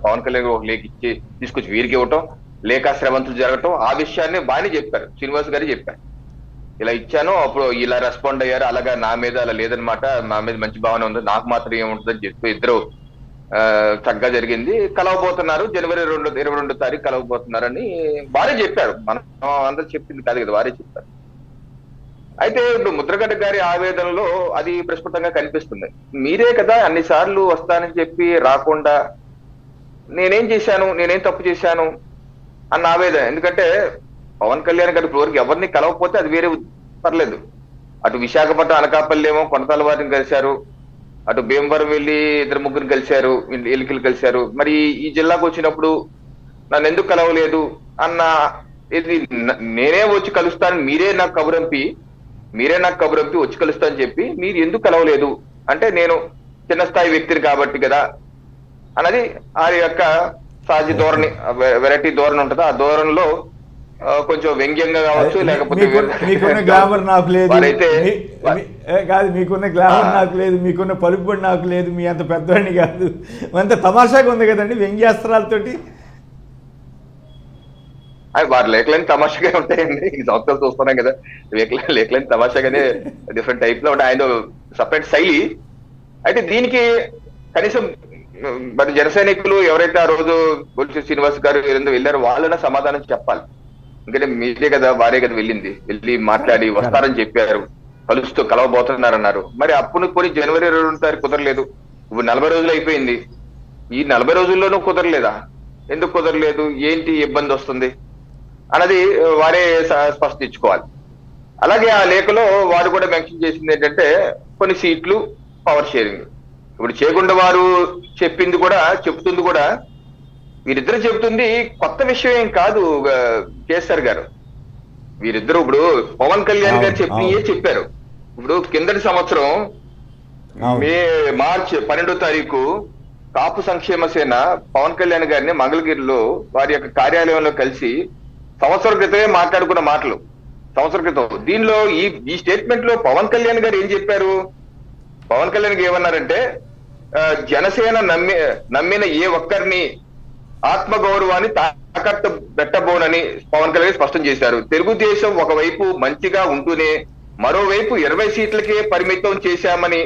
ఒక లేఖ ఇచ్చి తీసుకొచ్చి వీరికి ఇవ్వటం, లేఖా శ్రవంతులు జరగటం, ఆ విషయాన్ని బాగానే చెప్పారు. శ్రీనివాస్ గారు చెప్పారు, ఇలా ఇచ్చాను, అప్పుడు ఇలా రెస్పాండ్ అయ్యారు, అలాగా నా మీద అలా లేదనమాట, నా మీద మంచి భావన ఉంది, నాకు మాత్రం ఏముంటుందని చెప్పి ఇద్దరు చక్కగా జరిగింది, కలవబోతున్నారు, జనవరి 22వ తారీఖు కలవబోతున్నారని వారే చెప్పారు. మనం అందరూ చెప్పింది కాదు కదా, వారే చెప్పారు. అయితే ఇప్పుడు ముద్రగడ్డ గారి ఆవేదనలో అది ప్రస్ఫుటంగా కనిపిస్తుంది. మీరే కదా అన్నిసార్లు వస్తానని చెప్పి రాకుండా నేనేం చేశాను, నేనేం తప్పు చేశాను అన్న ఆవేదన. ఎందుకంటే పవన్ కళ్యాణ్ గారి వరకు ఎవరిని కలవకపోతే అది వేరే పర్లేదు. అటు విశాఖపట్నం, అనకాపల్లి ఏమో కొనతాల వారిని కలిశారు, అటు భీమవరం వెళ్ళి 2-3 కలిశారు, ఎలికలు కలిశారు. మరి ఈ జిల్లాకు వచ్చినప్పుడు నన్ను ఎందుకు కలవలేదు అన్న ఇది, నేనే వచ్చి కలుస్తాను, మీరే నాకు కబురంపి వచ్చి కలుస్తానని చెప్పి మీరు ఎందుకు కలవలేదు అంటే నేను చిన్న స్థాయి వ్యక్తిని కాబట్టి కదా అన్నది ఆ యొక్క సహజ ధోరణి, వెరైటీ ధోరణి ఉంటుందా, ఆ ధోరణిలో కొంచెం వ్యంగ్యంగా కావచ్చు, లేకపోతే మీకున్న గ్లామర్ నాకు లేదు కాదు, మీకున్న గ్లామర్ నాకు లేదు, మీకున్న పలుకుబడి నాకు లేదు, మీ అంత పెద్దవాడిని కాదు, అంత తమాషాగా ఉంది కదండి వ్యంగ్యాస్త్రాలతోటి. వారి లేఖలని తమాషాగా ఉంటాయండి, ఈ సంవత్సరాలు చూస్తున్నాం కదా, లేఖలని తమాషాగానే డిఫరెంట్ టైప్ లో ఉంటాయి, ఆయన సపరేట్ శైలి. అయితే దీనికి కనీసం మరి జన సైనికులు ఎవరైతే ఆ రోజు బొలిశెట్టి శ్రీనివాస్ గారు వెళ్ళారో వాళ్ళైనా సమాధానం చెప్పాలి. ఎందుకంటే మీరే కదా, వారే కదా వెళ్ళి మాట్లాడి వస్తారని చెప్పారు, కలవబోతున్నారన్నారు. మరి అప్పుడు కొని జనవరి 22వ తారీఖు కుదరలేదు, ఇప్పుడు 40 రోజులు అయిపోయింది, ఈ 40 రోజుల్లోనూ కుదరలేదా? ఎందుకు కుదరలేదు, ఏంటి ఇబ్బంది వస్తుంది అన్నది వారే స్పష్టించుకోవాలి. అలాగే ఆ లేఖలో వారు కూడా మెన్షన్ చేసింది ఏంటంటే కొన్ని సీట్లు పవర్ షేరింగ్. ఇప్పుడు చేగుండ వారు చెప్తుంది కూడా వీరిద్దరు చెబుతుంది కొత్త విషయం ఏం కాదు. కేసీఆర్ గారు వీరిద్దరు ఇప్పుడు పవన్ కళ్యాణ్ గారు చెప్పారు. ఇప్పుడు కిందటి సంవత్సరం మార్చి 12వ తారీఖు కాపు సంక్షేమ సేన పవన్ కళ్యాణ్ గారిని మంగళగిరిలో వారి యొక్క కార్యాలయంలో కలిసి సంవత్సరం క్రితమే మాట్లాడుకున్న మాటలు. సంవత్సరం క్రితం దీనిలో ఈ స్టేట్మెంట్ లో పవన్ కళ్యాణ్ గారు ఏం చెప్పారు? పవన్ కళ్యాణ్ గారు ఏమన్నారంటే, జనసేన నమ్మిన ఏ ఒక్కరిని ఆత్మగౌరవాన్ని తాకట్టు పెట్టబోనని పవన్ కళ్యాణ్ స్పష్టం చేశారు. తెలుగుదేశం ఒకవైపు మంచిగా ఉంటూనే మరోవైపు 20 సీట్లకే పరిమితం చేశామని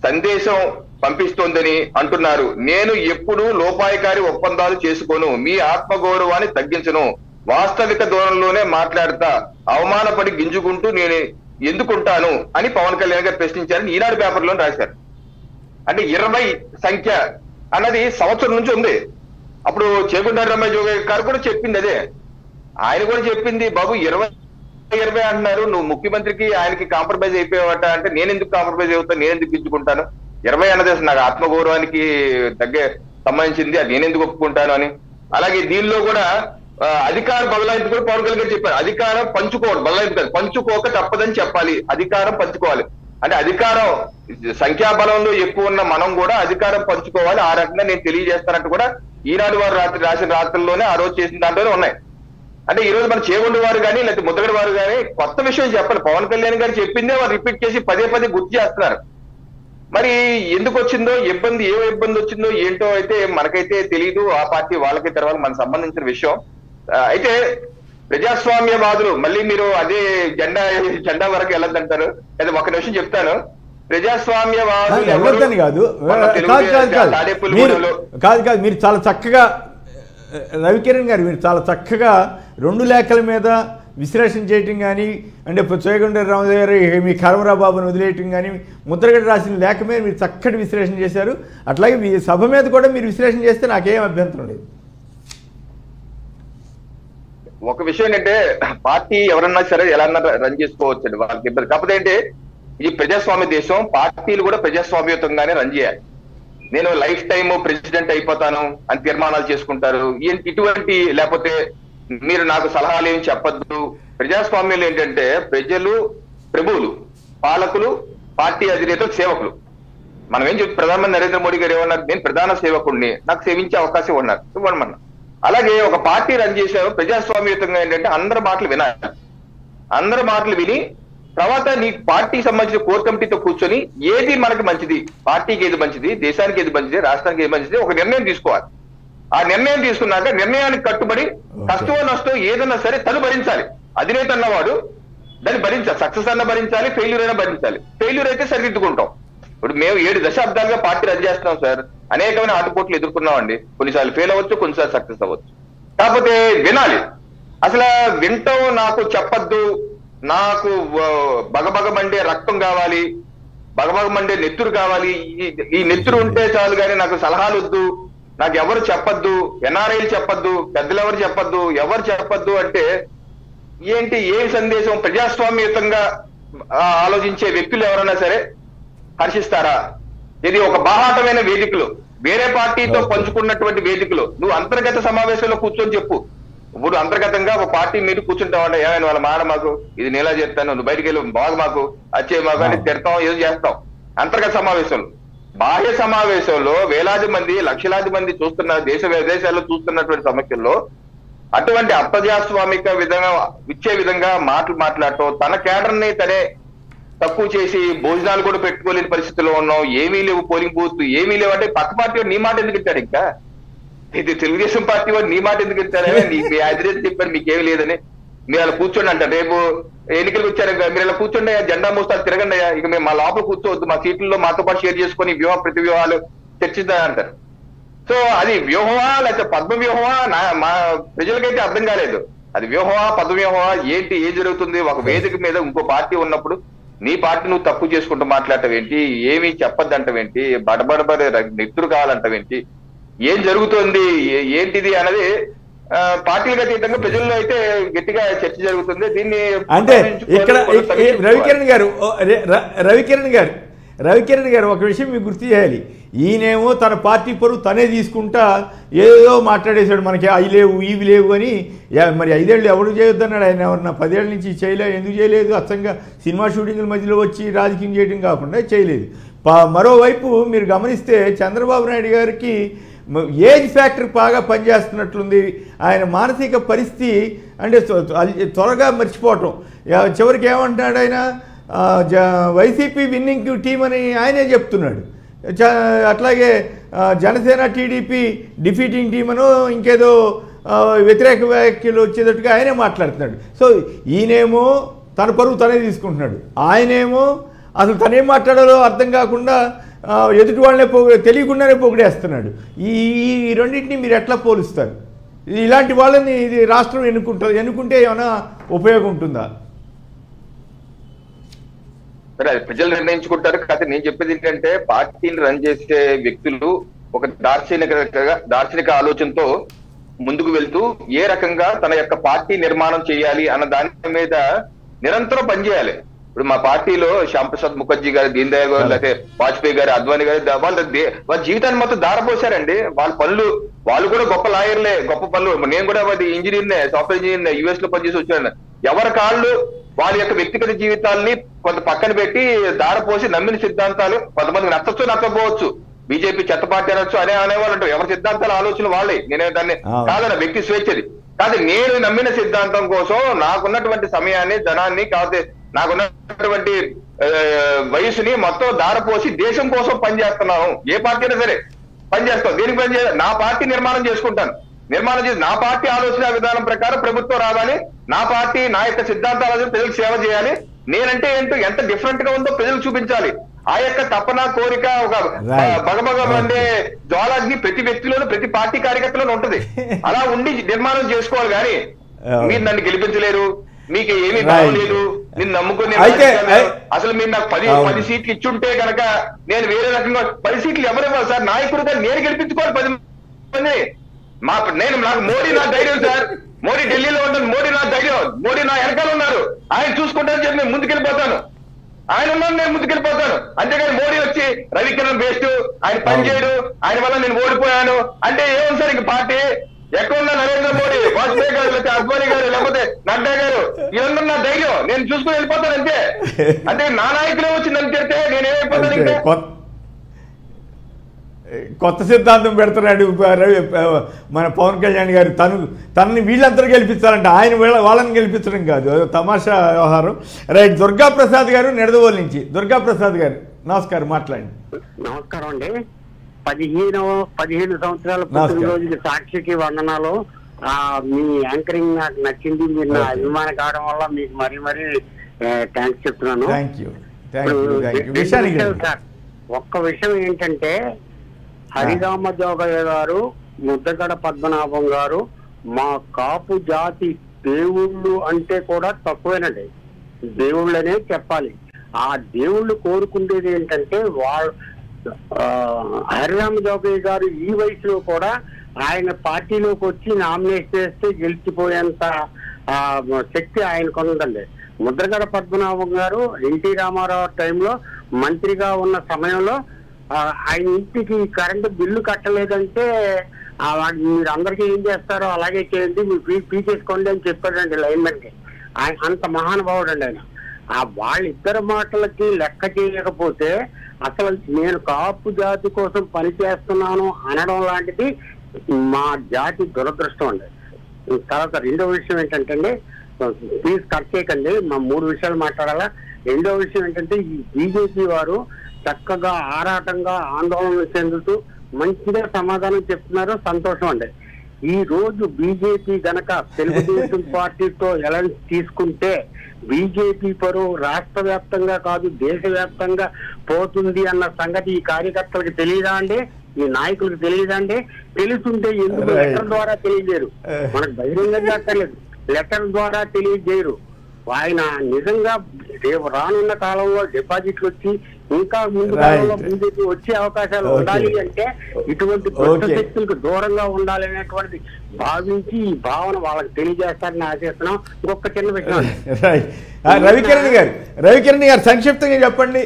సందేశం పంపిస్తోందని అంటున్నారు. నేను ఎప్పుడూ లోపాయకారి ఒప్పందాలు చేసుకోను, మీ ఆత్మగౌరవాన్ని తగ్గించను, వాస్తవిక ధోరణిలోనే మాట్లాడతా, అవమానపడి గింజుకుంటూ నేను ఎందుకుంటాను అని పవన్ కళ్యాణ్ గారు ప్రశ్నించారని ఈనాడు పేపర్లో రాశారు. అంటే 20 సంఖ్య అన్నది సంవత్సరం నుంచి ఉంది. అప్పుడు చేగుండ రమేష్ గారు కూడా చెప్పింది అదే. ఆయన కూడా చెప్పింది, బాబు 20 అంటున్నారు, నువ్వు ముఖ్యమంత్రికి ఆయనకి కాంప్రమైజ్ అయిపోయావట అంటే నేను ఎందుకు కాంప్రమైజ్ అవుతాను, నేను ఎందుకు గింజుకుంటాను, 20 అన్నది నాకు ఆత్మగౌరవానికి సంబంధించింది, అది నేను ఎందుకు ఒప్పుకుంటాను అని. అలాగే దీనిలో కూడా అధికార బదలాయింపు కూడా పవన్ కళ్యాణ్ గారు చెప్పారు. అధికారం పంచుకోవడం, బదలాయింపు కాదు, పంచుకోక తప్పదని చెప్పాలి, అధికారం పంచుకోవాలి. అంటే అధికారం సంఖ్యాబలంలో ఎక్కువ ఉన్న మనం కూడా అధికారం పంచుకోవాలి, ఆ రకంగా నేను తెలియజేస్తానంటూ కూడా ఈనాడు వారు రాసిన రాత్రుల్లోనే ఆ రోజు చేసిన దాంట్లోనే ఉన్నాయి. అంటే ఈ రోజు మన చేగొండ వారు కానీ లేకపోతే ముద్దగడ వారు కానీ కొత్త విషయం చెప్పాలి. పవన్ కళ్యాణ్ గారు చెప్పిందే వారు రిపీట్ చేసి పదే గుర్తు చేస్తున్నారు. మరి ఎందుకు వచ్చిందో ఇబ్బంది, ఏ ఇబ్బంది వచ్చిందో ఏంటో అయితే మనకైతే తెలియదు. ఆ పార్టీ వాళ్ళకి తర్వాత మనకు సంబంధించిన విషయం. అయితే ప్రజాస్వామ్యవాదులు మళ్ళీ మీరు అదే జెండా వరకు వెళ్ళొద్దంటారు. అయితే ఒక నిమిషం చెప్తాను. ప్రజాస్వామ్యవాదులు కాదు, మీరు చాలా చక్కగా రవికిరణ్ గారు మీరు చాలా చక్కగా 2 లేఖల మీద విశ్లేషణ చేయటం కానీ, అంటే చేగొండ రామదేవ్ గారు మీ కరమరాబాబుని వదిలేయటం కానీ, ముద్రగడ రాసిన లేఖ మీద మీరు చక్కటి విశ్లేషణ చేశారు. అట్లాగే మీ సభ మీద కూడా మీరు విశ్లేషణ చేస్తే నాకేం అభ్యంతరం లేదు. ఒక విషయం ఏంటంటే, పార్టీ ఎవరన్నా సరే ఎలా రన్ చేసుకోవచ్చండి, వాళ్ళకి ఇబ్బంది. కాకపోతే ఏంటి, ఈ ప్రజాస్వామ్య దేశం, పార్టీలు కూడా ప్రజాస్వామ్యతంగానే రన్ చేయాలి. నేను లైఫ్ టైమ్ ప్రెసిడెంట్ అయిపోతాను అని తీర్మానాలు చేసుకుంటారు. ఇటువంటి లేకపోతే మీరు నాకు సలహాలు ఏమి చెప్పద్దు. ప్రజాస్వామ్యంలో ఏంటంటే ప్రజలు ప్రభువులు, పాలకులు, పార్టీ అధినేతలు, సేవకులు. మనం ఏం చెప్పి ప్రధానమంత్రి నరేంద్ర మోడీ గారు ఏమన్నారు, నేను ప్రధాన సేవకుడిని, నాకు సేవించే అవకాశం ఉన్నారు ఇవ్వమన్నా. అలాగే ఒక పార్టీ రన్ చేశారు ప్రజాస్వామ్యతంగా ఏంటంటే అందరి మాటలు వినాలి. అందరి మాటలు విని తర్వాత నీ పార్టీకి సంబంధించిన కోర్ కమిటీతో కూర్చొని ఏది మనకి మంచిది, పార్టీకి ఏది మంచిది, దేశానికి ఏది మంచిది, రాష్ట్రానికి ఏది మంచిది, ఒక నిర్ణయం తీసుకోవాలి. ఆ నిర్ణయం తీసుకున్నాక నిర్ణయానికి కట్టుబడి కష్టమో నష్టం ఏదన్నా సరే తను భరించాలి. అధినేత అన్నవాడు దాన్ని భరించాలి. సక్సెస్ అన్న భరించాలి, ఫెయిల్యూర్ అయినా భరించాలి. ఫెయిల్యూర్ అయితే సరిదిద్దుకుంటాం. ఇప్పుడు మేము 7 దశాబ్దాలుగా పార్టీ రన్ చేస్తున్నాం సార్. అనేకమైన ఆటుపోట్లు ఎదుర్కొన్నామండి. కొన్నిసార్లు ఫెయిల్ అవ్వచ్చు, కొన్నిసార్లు సక్సెస్ అవ్వచ్చు. కాకపోతే వినాలి. అసలు వింటాం, నాకు చెప్పద్దు, నాకు బగబగమండే రక్తం కావాలి, బగబగమండే నెత్తురు కావాలి, ఈ నెత్తురు ఉంటే చాలు కానీ నాకు సలహాలు వద్దు, నాకు ఎవరు చెప్పద్దు, ఎన్ఆర్ఐలు చెప్పద్దు, పెద్దలు ఎవరు చెప్పద్దు, ఎవరు చెప్పద్దు అంటే ఏంటి, ఏం సందేశం? ప్రజాస్వామ్యయుతంగా ఆలోచించే వ్యక్తులు ఎవరైనా సరే హర్షిస్తారా? ఇది ఒక బాహాటమైన వేదికలు, వేరే పార్టీతో పంచుకున్నటువంటి వేదికలు, నువ్వు అంతర్గత సమావేశంలో కూర్చొని చెప్పు. ఇప్పుడు అంతర్గతంగా ఒక పార్టీ మీరు కూర్చుంటామంటే, ఏమైనా వాళ్ళ మాట మాకు, ఇది నేలా చెప్తాను, నువ్వు బయటికి వెళ్ళి బాగు మాకు, వచ్చే మాకు అని తిడతాం, ఏదో చేస్తాం. అంతర్గత సమావేశంలో. బాహ్య సమావేశంలో వేలాది మంది, లక్షలాది మంది చూస్తున్న, దేశ విదేశాల్లో చూస్తున్నటువంటి సమస్యల్లో అటువంటి అప్రజాస్వామిక విధంగా ఇచ్చే విధంగా మాట్లాడటం, తన కేడర్ని తనే తక్కువ చేసి భోజనాలు కూడా పెట్టుకోలేని పరిస్థితిలో ఉన్నాం. ఏమీ లేవు, పోలింగ్ బూత్ ఏమీ లేవు అంటే పక్క పార్టీ వాడు నీ మాట ఎందుకు ఇచ్చాడు? ఇంకా ఇది తెలుగుదేశం పార్టీ వాడు నీ మాట ఎందుకు ఇచ్చారని మీ అధినేత చెప్పారు మీకేమీ లేదని. మీరు అలా కూర్చోండి అంటారు. రేపు ఎన్నికలకు వచ్చారు, మీరు ఇలా కూర్చోండి, జెండా మోస్తారు, తిరగండి, ఇక మేము మా లోపల కూర్చోవద్దు, మా సీట్లలో మాతో పాటు షేర్ చేసుకొని ప్రతి వ్యూహాలు చర్చిద్దాం అంటారు. సో అది వ్యూహమా లేకపోతే పద్మ వ్యూహమా? మా ప్రజలకైతే అర్థం కాలేదు. అది వ్యూహమా, పద్మ వ్యూహమా, ఏంటి, ఏం జరుగుతుంది? ఒక వేదిక మీద ఇంకో పార్టీ ఉన్నప్పుడు నీ పార్టీ నువ్వు తప్పు చేసుకుంటూ మాట్లాడటం ఏంటి, ఏమీ చెప్పద్దంటవేంటి, బడబడబడి నెత్తురు కావాలంటవేంటి, ఏం జరుగుతుంది, ఏంటిది అన్నది పార్టీలకు అతీతంగా ప్రజల్లో అయితే గట్టిగా చర్చ జరుగుతుంది. దీన్ని అంటే ఇక్కడ రవికిరణ్ గారు ఒక విషయం మీకు గుర్తు చేయాలి. ఈయనేమో తన పార్టీ పరువు తనే తీసుకుంటా ఏదో మాట్లాడేశాడు, మనకి అవి లేవు ఇవి లేవు అని. మరి 5 ఏళ్ళు ఎవరు చేయొద్దన్నాడు? ఆయన ఎవరన్నా 10 ఏళ్ళ నుంచి చేయలేదు, ఎందుకు చేయలేదు? అచ్చంగా సినిమా షూటింగ్ల మధ్యలో వచ్చి రాజకీయం చేయడం కాకుండా చేయలేదు. మరోవైపు మీరు గమనిస్తే చంద్రబాబు నాయుడు గారికి ఏజ్ ఫ్యాక్టర్ బాగా పనిచేస్తున్నట్లుంది. ఆయన మానసిక పరిస్థితి అంటే త్వరగా మర్చిపోవటం. చివరికి ఏమంటున్నాడు ఆయన, వైసీపీ విన్నింగ్ టీం అని ఆయనే చెప్తున్నాడు. అట్లాగే జనసేన టీడీపీ డిఫీటింగ్ టీం అనో ఇంకేదో వ్యతిరేక వ్యాఖ్యలు వచ్చేటట్టుగా ఆయనే మాట్లాడుతున్నాడు. సో ఈయనేమో తన పరువు తనే తీసుకుంటున్నాడు, ఆయనేమో అసలు తనేం మాట్లాడాలో అర్థం కాకుండా ఎదుటి వాళ్ళనే తెలియకుండానే పొగిడేస్తున్నాడు. ఈ రెండింటిని మీరు ఎట్లా పోలుస్తారు? ఇలాంటి వాళ్ళని ఇది రాష్ట్రం ఎన్నుకుంటే ఏమైనా ఉపయోగం ఉంటుందా? సరే, అది ప్రజలు నిర్ణయించుకుంటారు. కాకపోతే నేను చెప్పేది ఏంటంటే పార్టీని రన్ చేసే వ్యక్తులు ఒక దార్శనిక ఆలోచనతో ముందుకు వెళ్తూ ఏ రకంగా తన యొక్క పార్టీ నిర్మాణం చేయాలి అన్న దాని మీద నిరంతరం పనిచేయాలి. ఇప్పుడు మా పార్టీలో శ్యామ్ ప్రసాద్ ముఖర్జీ గారు, దీన్ దయాళ్ గారు, లేకపోతే వాజ్పేయి గారు, అద్వానీ గారు, వాళ్ళ జీవితాన్ని మొత్తం దారపోసారండి. వాళ్ళ పనులు, వాళ్ళు కూడా గొప్ప లాయర్లే, గొప్ప పనులు. నేను కూడా ఇంజనీర్నే, సాఫ్ట్వేర్ ఇంజనీర్నే, యుఎస్ లో పనిచేసి వచ్చాను. ఎవరి కాళ్ళు వాళ్ళ యొక్క వ్యక్తిగత జీవితాల్ని కొంత పక్కన పెట్టి దారపోసి నమ్మిన సిద్ధాంతాలు కొంతమందికి నచ్చచ్చు, నచ్చకపోవచ్చు. బీజేపీ చెత్త పార్టీ అనొచ్చు, అనేవాళ్ళు అంటారు. ఎవరి సిద్ధాంతాల ఆలోచన వాళ్ళే, నేనే దాన్ని కాదన్న వ్యక్తి స్వేచ్ఛది కాదు. నేను నమ్మిన సిద్ధాంతం కోసం నాకున్నటువంటి సమయాన్ని, ధనాన్ని, కాకపోతే నాకున్నటువంటి వయసుని మొత్తం దారపోసి దేశం కోసం పనిచేస్తున్నాను. ఏ పార్టీ అయినా సరే పనిచేస్తాం. దేనికి పనిచేయాలి? నా పార్టీ నిర్మాణం చేసుకుంటాను. నిర్మాణం చేసి నా పార్టీ ఆలోచన విధానం ప్రకారం ప్రభుత్వం రావాలి. నా పార్టీ నా యొక్క సిద్ధాంతాలను ప్రజలకు సేవ చేయాలి. నేనంటే ఏంటో ఎంత డిఫరెంట్ గా ఉందో ప్రజలకు చూపించాలి. ఆ యొక్క తపన, కోరిక, ఒక బగబగ అంటే జ్వాలాగ్ని ప్రతి వ్యక్తిలోనూ, ప్రతి పార్టీ కార్యకర్తలోనూ ఉంటది. అలా ఉండి నిర్మాణం చేసుకోవాలి. కానీ మీరు నన్ను గెలిపించలేరు, మీకు ఏమీ బాగలేదు, నిన్ను నమ్ముకుని అసలు మీరు నాకు 10 సీట్లు ఇచ్చుంటే కనుక నేను వేరే రకంగా 10 సీట్లు ఎవరివ్వాలి సార్? నాయకుడుగా నేను గెలిపించుకోవాలి 10 మంది. నాకు మోడీ నా ధైర్యం సార్. మోడీ ఢిల్లీలో ఉంటాను, మోడీ నా ధైర్యం. మోడీ నా వెనకాల ఉన్నారు, ఆయన చూసుకుంటారని చెప్పి నేను ముందుకెళ్ళిపోతాను. ఆయన ఉన్నాను, నేను ముందుకెళ్ళిపోతాను. అంతేగాని మోడీ వచ్చి రవికిరణ్ బేస్ట్, ఆయన పనిచేయడు, ఆయన వల్ల నేను ఓడిపోయాను అంటే ఏముంది సార్? ఇంక పార్టీ ఎక్కడున్నా నరేంద్ర మోడీ, వాజ్పేయి గారు, లేకపోతే అద్వానీ గారు, లేకపోతే నడ్డా గారు, వీళ్ళందరూ నా ధైర్యం. నేను చూసుకుని వెళ్ళిపోతాను అంతే. అంటే నా నాయకులే వచ్చి నన్ను చెప్తే నేనేమైపోతాను? ఇంకా కొత్త సిద్ధాంతం పెడుతున్నాడు మన పవన్ కళ్యాణ్ గారు. తనని వీళ్ళందరూ గెలిపించాలంటే ఆయన వాళ్ళని గెలిపించడం కాదు, తమాషా వ్యవహారం. రైట్, దుర్గా ప్రసాద్ గారు నిడదవోలు నుంచి. దుర్గా ప్రసాద్ గారు నమస్కారం, మాట్లాడండి. నమస్కారం అండి. 15 సంవత్సరాల పుట్టినరోజుకి సాక్షికి వందనాలు. మీ యాంకరింగ్ నాకు నచ్చింది. మీరు నా అభిమానం కావడం వల్ల మీకు మరీ థ్యాంక్స్ చెప్తున్నాను. సార్, ఒక్క విషయం ఏంటంటే హరిరామ జోగయ్య గారు, ముద్దగడ పద్మనాభం గారు మా కాపు జాతి దేవుళ్ళు అంటే కూడా తక్కువేనండి. దేవుళ్ళనే చెప్పాలి. ఆ దేవుళ్ళు కోరుకునేది ఏంటంటే హరిరామ జోగయ్య గారు ఈ వయసులో కూడా ఆయన పార్టీలోకి వచ్చి నామినేట్ చేస్తే గెలిచిపోయేంత శక్తి ఆయనకు ఉందండి. ముద్రగడ పద్మనాభం గారు ఎన్టీ రామారావు టైంలో మంత్రిగా ఉన్న సమయంలో ఆయన ఇంటికి కరెంటు బిల్లు కట్టలేదంటే మీరు అందరికీ ఏం చేస్తారో అలాగే చేయండి, మీరు పీకేసుకోండి అని చెప్పాడండి లైన్మెన్ కి. అంత మహానుభావుడు అండి ఆయన. వాళ్ళిద్దరి మాటలకి లెక్క చేయకపోతే అసలు నేను కాపు జాతి కోసం పనిచేస్తున్నాను అనడం లాంటిది మా జాతి దురదృష్టం అండి. తర్వాత రెండో విషయం ఏంటంటే, ప్లీజ్ కట్ చేయకండి, మా 3 విషయాలు మాట్లాడాలా. రెండో విషయం ఏంటంటే, ఈ బీజేపీ వారు చక్కగా ఆరాటంగా ఆందోళన చెందుతూ మంచిగా సమాధానం చెప్తున్నారు, సంతోషం అండి. ఈ రోజు బీజేపీ గనక తెలుగుదేశం పార్టీతో అలయన్స్ తీసుకుంటే బీజేపీ పరువు రాష్ట్ర వ్యాప్తంగా కాదు దేశవ్యాప్తంగా పోతుంది అన్న సంగతి ఈ కార్యకర్తలకు తెలియదా అండి? ఈ నాయకులకు తెలియదా అండి? తెలుసుంటే ఎందుకు లెటర్ ద్వారా తెలియజేయరు? మనకు బహిరంగంగా అక్కర్లేదు, లెటర్ ద్వారా తెలియజేయరు. ఆయన నిజంగా రానున్న కాలంలో డిపాజిట్లు వచ్చి ఇంకా ముందు కాలంలో బీజేపీ వచ్చే అవకాశాలు ఉండాలి అంటే ఇటువంటి శక్తులకు దూరంగా ఉండాలి అనేటువంటిది భావించి ఈ భావన వాళ్ళకి తెలియజేస్తారని ఆశిస్తున్నాం. ఇంకొక చిన్న విషయం, రవికిరణ్ గారు సంక్షిప్తంగా చెప్పండి.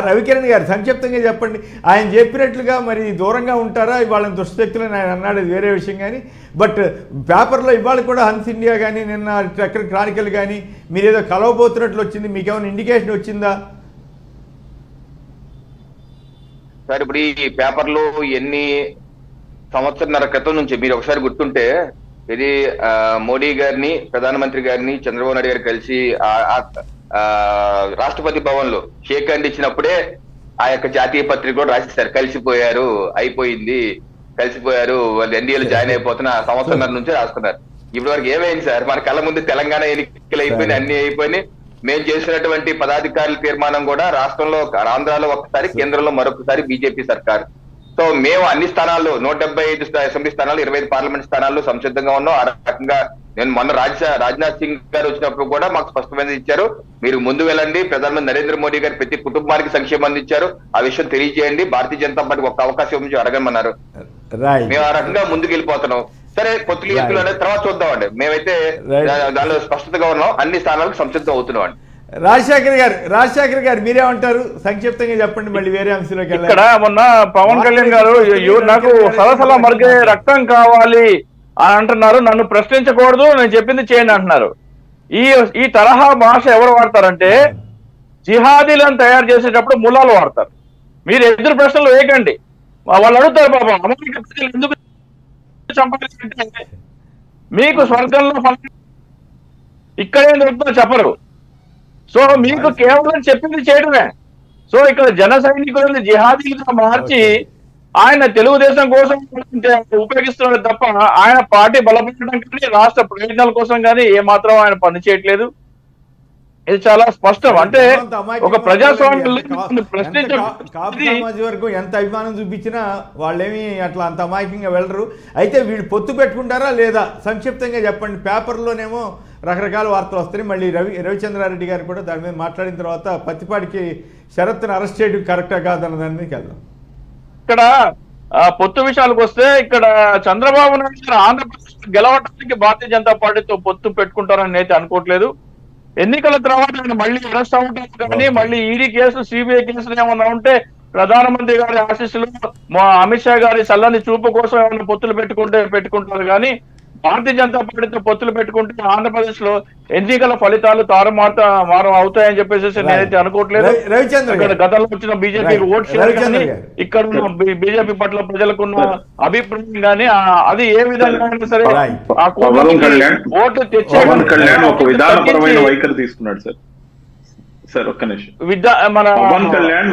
రవికిరణ్ గారు సంక్షిప్తంగా చెప్పండి. ఆయన చెప్పినట్లుగా మరి దూరంగా ఉంటారా వాళ్ళని దుష్టశక్తులని ఆయన అన్నాడు, వేరే విషయం. కానీ బట్ పేపర్లో ఇవాళ కూడా హన్స్ ఇండియా కానీ నిన్న ట్రెక్కర్ క్రానికల్ కానీ మీరు ఏదో కలవబోతున్నట్లు వచ్చింది, మీకేమైనా ఇండికేషన్ వచ్చిందా? సార్ ఇప్పుడు ఈ పేపర్లు ఎన్ని సంవత్సరాల క్రితం నుంచి మీరు ఒకసారి గుర్తుంటే ఇది మోడీ గారిని, ప్రధానమంత్రి గారిని, చంద్రబాబు నాయుడు గారు కలిసి రాష్ట్రపతి భవన్ లో షేక్ హ్యాండ్ ఇచ్చినప్పుడే ఆ యొక్క జాతీయ పత్రిక కూడా రాసేస్తారు, కలిసిపోయారు, అయిపోయింది, కలిసిపోయారు, వాళ్ళు ఎన్డీఏలో జాయిన్ అయిపోతున్న సంవత్సరం నుంచి రాసుకున్నారు. ఇప్పటి వరకు ఏమైంది సార్? మన కళ్ళ ముందు తెలంగాణ ఎన్నికలు అయిపోయినాయి, అన్ని అయిపోయినాయి. మేము చేసినటువంటి పదాధికారుల తీర్మానం కూడా రాష్ట్రంలో, ఆంధ్రాలో ఒకసారి, కేంద్రంలో మరొకసారి బీజేపీ సర్కార్. సో మేము అన్ని స్థానాల్లో 175 అసెంబ్లీ స్థానాలు, 25 పార్లమెంట్ స్థానాల్లో సంసిద్ధంగా ఉన్నాం. ఆ రకంగా నేను మొన్న రాజ్నాథ్ సింగ్ గారు వచ్చినప్పుడు కూడా మాకు స్పష్టమైన ఇచ్చారు, మీరు ముందు వెళ్ళండి, ప్రధానమంత్రి నరేంద్ర మోడీ గారు ప్రతి కుటుంబానికి సంక్షేమం అందించారు, ఆ విషయం తెలియజేయండి, భారతీయ జనతా పార్టీకి ఒక అవకాశం నుంచి అడగమన్నారు. మేము ఆ రకంగా ముందుకు వెళ్ళిపోతున్నాం. సరే, పొత్తులు ఎత్తులు అనేది తర్వాత చూద్దామండి. మేమైతే దానిలో స్పష్టతగా ఉన్నాం, అన్ని స్థానాలకు సంసిద్ధం అవుతున్నాం అండి. రాజశేఖర్ గారు మీరేమంటారు? సంక్షిప్తంగా చెప్పండి, మళ్ళీ వేరే అంశంలోకి వెళ్ళాలి. ఇక్కడ మొన్న పవన్ కళ్యాణ్ గారు నాకు సలసల మరిగే రక్తం కావాలి అని అంటున్నారు, నన్ను ప్రశ్నించకూడదు, నేను చెప్పింది చేయండి అంటున్నారు. ఈ తరహా భాష ఎవరు వాడతారంటే జిహాదీలను తయారు చేసేటప్పుడు ములాలు వాడతారు. మీరు ఎదురు ప్రశ్నలు వేయకండి, వాళ్ళు అడుగుతారు పాపం అమెరికా ప్రజలు ఎందుకు చంపాలంటే మీకు స్వర్గంలో ఇక్కడేం దొరుకుతుందో చెప్పరు. సో మీకు కేవలం చెప్పింది చేయడమే. సో ఇక్కడ జన సైనికులను జిహాదీలుగా మార్చి ఆయన తెలుగుదేశం కోసం ఉపయోగిస్తున్నాడు తప్ప ఆయన పార్టీ బలపడడం కానీ రాష్ట్ర ప్రయోజనాల కోసం కానీ ఏమాత్రం ఆయన పని చేయట్లేదు. ఇది చాలా స్పష్టం. అంటే ఒక ప్రజాస్వామ్యం వరకు ఎంత అభిమానం చూపించినా వాళ్ళేమి అట్లా అంత అమాయకంగా వెళ్ళరు. అయితే వీళ్ళు పొత్తు పెట్టుకుంటారా లేదా సంక్షిప్తంగా చెప్పండి. పేపర్లోనేమో రకరకాల వార్తలు వస్తాయి. మళ్ళీ రవిచంద్రారెడ్డి గారు కూడా దాని మీద మాట్లాడిన తర్వాత పత్తిపాటికి శరత్ను అరెస్ట్ చేయడం కరెక్టా కాదన్న దాని మీదకి వెళ్దాం. ఇక్కడ పొత్తు విషయాలకు వస్తే ఇక్కడ చంద్రబాబు నాయుడు గారు ఆంధ్రప్రదేశ్ గెలవడానికి భారతీయ జనతా పార్టీతో పొత్తు పెట్టుకుంటారని నేనైతే అనుకోవట్లేదు. ఎన్నికల తర్వాత ఆయన మళ్ళీ అరెస్ట్ అవుతారు కానీ మళ్ళీ ఈడీ కేసులు, సిబిఐ కేసులు ఏమన్నా ఉంటే ప్రధానమంత్రి గారి ఆశీస్సులు, అమిత్ షా గారి చల్లని చూపు కోసం ఏమైనా పొత్తులు పెట్టుకుంటారు కానీ భారతీయ జనతా పార్టీతో పొత్తులు పెట్టుకుంటే ఆంధ్రప్రదేశ్ లో ఎన్నికల ఫలితాలు తారుమారు అవుతాయని చెప్పేసి నేనైతే అనుకోవట్లేదు. గతంలో వచ్చిన బీజేపీ ఓట్ షేర్ కానీ ఇక్కడ ఉన్న బీజేపీ పట్ల ప్రజలకున్న అభిప్రాయం కానీ అది ఏ విధంగా సరే ఓటు తెచ్చే ఒక విధానపరమైన వైఖరి తీసుకున్నాడు సార్. సార్ ఒక్క నిమిషం, మన పవన్ కళ్యాణ్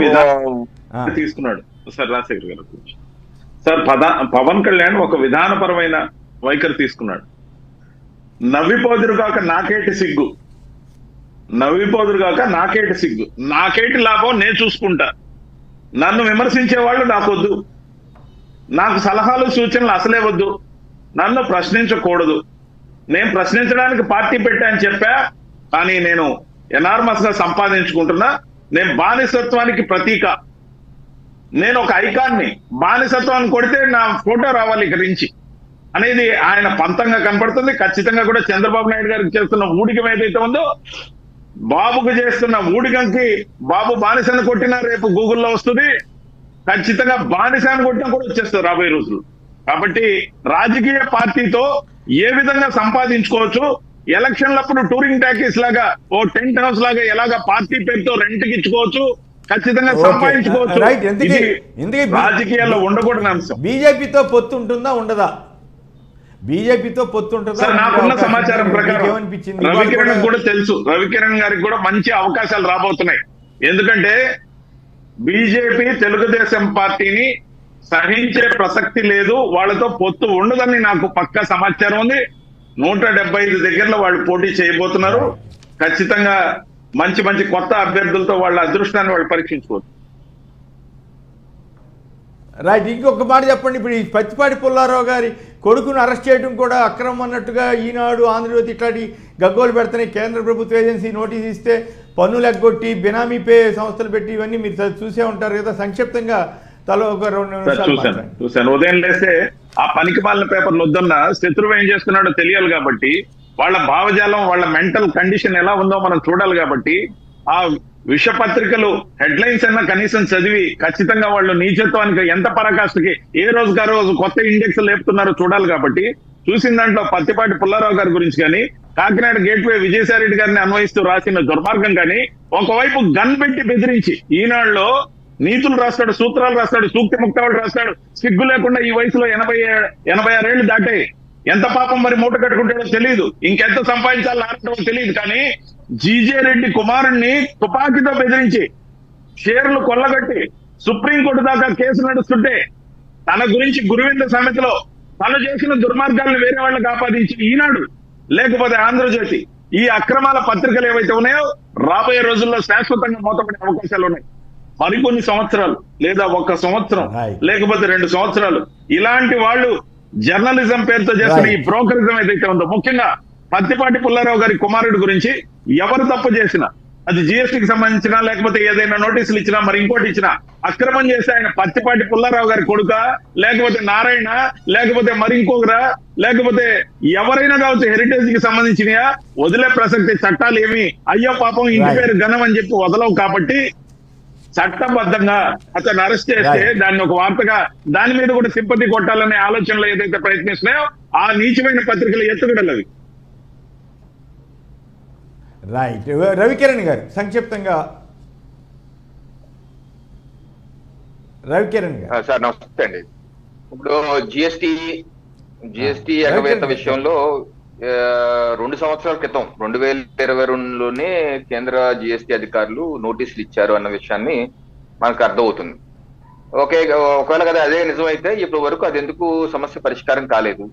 తీసుకున్నాడు సార్. రాజశేఖర్ గారు సార్, పవన్ కళ్యాణ్ ఒక విధానపరమైన వైఖరి తీసుకున్నాడు. నవ్విపోదురు కాక నాకేటి సిగ్గు, నవ్విపోదురు కాక నాకేటి సిగ్గు, నాకేటి లాభం నేను చూసుకుంటా, నన్ను విమర్శించే వాళ్ళు నాకొద్దు, నాకు సలహాలు సూచనలు అసలే వద్దు, నన్ను ప్రశ్నించకూడదు, నేను ప్రశ్నించడానికి పార్టీ పెట్టాను చెప్పా, కానీ నేను ఎనార్మస్ గా సంపాదించుకుంటున్నా, నేను బానిసత్వానికి ప్రతీక, నేను ఒక ఐకాన్ని, బానిసత్వాన్ని కొడితే నా ఫోటో రావాలి ఇక్కడి నుంచి అనేది ఆయన పంతంగా కనపడుతుంది. ఖచ్చితంగా కూడా చంద్రబాబు నాయుడు గారికి చేస్తున్న ఊడికం ఏదైతే ఉందో, బాబుకు చేస్తున్న ఊడికంకి బాబు బానిసను కొట్టినా రేపు గూగుల్లో వస్తుంది, ఖచ్చితంగా బానిసాన్ని కొట్టినా కూడా వచ్చేస్తుంది రాబోయే రోజులు. కాబట్టి రాజకీయ పార్టీతో ఏ విధంగా సంపాదించుకోవచ్చు, ఎలక్షన్లప్పుడు టూరింగ్ ప్యాకేజ్ లాగా ఓ టెంట్ హౌస్ లాగా ఎలాగా పార్టీ పేరుతో రెంట్కి ఇచ్చుకోవచ్చు, ఖచ్చితంగా సంపాదించుకోవచ్చు. రాజకీయాల్లో ఉండకూడని అంశం. బీజేపీతో పొత్తు ఉంటుందా ఉండదా? బీజేపీతో పొత్తు ఉంటుందా? నాకున్న సమాచారం ప్రకారం రవికిరణ్ కూడా తెలుసు, రవికిరణ్ గారికి కూడా మంచి అవకాశాలు రాబోతున్నాయి. ఎందుకంటే బీజేపీ తెలుగుదేశం పార్టీని సహించే ప్రసక్తి లేదు, వాళ్ళతో పొత్తు ఉండదని నాకు పక్కా సమాచారం ఉంది. 175 దగ్గరలో వాళ్ళు పోటీ చేయబోతున్నారు. ఖచ్చితంగా మంచి మంచి కొత్త అభ్యర్థులతో వాళ్ళ అదృష్టాన్ని వాళ్ళు పరీక్షించుకోవచ్చు. రైట్, ఇంకొక మాట చెప్పండి. ఇప్పుడు ఈ పత్తిపాటి పుల్లారావు గారి కొడుకును అరెస్ట్ చేయడం కూడా అక్రమం అన్నట్టుగా ఈనాడు, ఆంధ్రజ్యోతి ఇట్లాంటి గగ్గోలు పెడుతున్నాయి. కేంద్ర ప్రభుత్వ ఏజెన్సీ నోటీస్ ఇస్తే పన్నులు ఎగ్గొట్టి బినామీ పే సంస్థలు పెట్టి ఇవన్నీ మీరు చూసే ఉంటారు కదా. సంక్షిప్తంగా తలో ఒక 2 నిమిషాలు చూశాను. ఉదయం లేస్తే ఆ పనికి మాలిన పేపర్లు వద్దన్న శత్రువు ఏం చేస్తున్నాడో తెలియాలి కాబట్టి, వాళ్ళ భావజాలం, వాళ్ళ మెంటల్ కండిషన్ ఎలా ఉందో మనం చూడాలి కాబట్టి, ఆ విషపత్రికలు హెడ్లైన్స్ అన్నా కనీసం చదివి ఖచ్చితంగా వాళ్ళు నీచత్వానికి ఎంత పరాకాష్ఠకి ఏ రోజుగా రోజు కొత్త ఇండెక్స్ లేపుతున్నారో చూడాలి కాబట్టి, చూసిన దాంట్లో పత్తిపాటి పుల్లారావు గారి గురించి కానీ, కాకినాడ గేట్వే విజయసాయిరెడ్డి గారిని అన్వయిస్తూ రాసిన దుర్మార్గం కానీ, ఒకవైపు గన్ పెట్టి బెదిరించి ఈనాడులో నీతులు రాస్తాడు, సూత్రాలు రాస్తాడు, సూక్తి ముక్తాలు రాస్తాడు. సిగ్గు లేకుండా ఈ వయసులో 86 ఏళ్ళు దాటాయి. ఎంత పాపం మరి మూట కట్టుకుంటాడో తెలియదు, ఇంకెంత సంపాదించాలో ఆడటో తెలియదు. కానీ జీజే రెడ్డి కుమారుణ్ణి తుపాకీతో బెదిరించి షేర్లు కొల్లగట్టి సుప్రీంకోర్టు దాకా కేసు నడుస్తుంటే తన గురించి గురువింద సమితిలో తను చేసిన దుర్మార్గాలను వేరే వాళ్ళకి ఆపాదించి ఈనాడు లేకపోతే ఆంధ్రజ్యోతి ఈ అక్రమాల పత్రికలు ఏవైతే ఉన్నాయో రాబోయే రోజుల్లో శాశ్వతంగా మూతపడే అవకాశాలు ఉన్నాయి. మరికొన్ని సంవత్సరాలు లేదా 1 సంవత్సరం లేకపోతే 2 సంవత్సరాలు ఇలాంటి వాళ్ళు జర్నలిజం పేరుతో చేస్తున్న ఈ బ్రోకరిజం ఏదైతే ఉందో, ముఖ్యంగా పత్తిపాటి పుల్లారావు గారి కుమారుడి గురించి ఎవరు తప్పు చేసినా, అది జిఎస్టీకి సంబంధించినా లేకపోతే ఏదైనా నోటీసులు ఇచ్చినా మరి ఇంకోటి ఇచ్చినా, అక్రమం చేస్తే ఆయన పత్తిపాటి పుల్లారావు గారి కొడుక లేకపోతే నారాయణ లేకపోతే మరి ఇంకొకరా లేకపోతే ఎవరైనా కావచ్చు హెరిటేజ్ కి సంబంధించినయా వదిలే ప్రసక్తి చట్టాలు ఏమి అయ్యో పాపం ఇంటి పేరు ఘనం అని చెప్పి వదలవు. కాబట్టి చట్టబద్ధంగా అతను అరెస్ట్ చేస్తే దాన్ని ఒక వార్తగా దాని మీద కూడా సింపతి కొట్టాలనే ఆలోచనలు ఏదైతే ప్రయత్నిస్తున్నాయో ఆ నీచమైన పత్రికలు ఎత్తుగడలవి. రైట్. రవికిరణ్ గారు సంక్షిప్తంగా. రవికిరణ్ గారు. సార్ నమస్తే అండి. ఇప్పుడు జిఎస్టీ ఎగవేత విషయంలో 2 సంవత్సరాల క్రితం 2022లోనే కేంద్ర జిఎస్టీ అధికారులు నోటీసులు ఇచ్చారు అన్న విషయాన్ని మనకు అర్థమవుతుంది. ఒకవేళ కదా అదే నిజమైతే ఇప్పటి వరకు అది ఎందుకు సమస్య పరిష్కారం కాలేదు?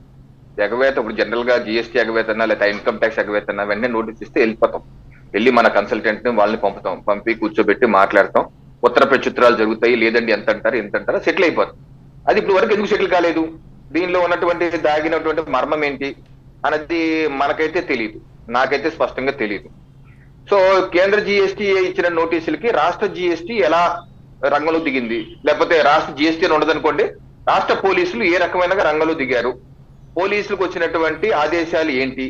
ఎగవేత ఇప్పుడు జనరల్ గా జిఎస్టీ ఎగవేతనా లేదా ఇన్కమ్ ట్యాక్స్ ఎగవేతనా వెంటనే నోటీస్ ఇస్తే వెళ్ళిపోతాం, వెళ్ళి మన కన్సల్టెంట్ ని వాళ్ళని పంపి కూర్చోబెట్టి మాట్లాడతాం, ఉత్తర ప్రత్యుత్తరాలు జరుగుతాయి, లేదండి ఎంత అంటారా సెటిల్ అయిపోతాం. అది ఇప్పుడు వరకు ఎందుకు సెటిల్ కాలేదు? దీనిలో ఉన్నటువంటి దాగినటువంటి మర్మం ఏంటి అన్నది మనకైతే తెలియదు, నాకైతే స్పష్టంగా తెలియదు. సో కేంద్ర జిఎస్టీ ఇచ్చిన నోటీసులకి రాష్ట్ర జిఎస్టీ ఎలా రంగంలో దిగింది, లేకపోతే రాష్ట్ర జిఎస్టీ అని ఉండదనుకోండి, రాష్ట్ర పోలీసులు ఏ రకమైన రంగంలో దిగారు, పోలీసులకు వచ్చినటువంటి ఆదేశాలు ఏంటి,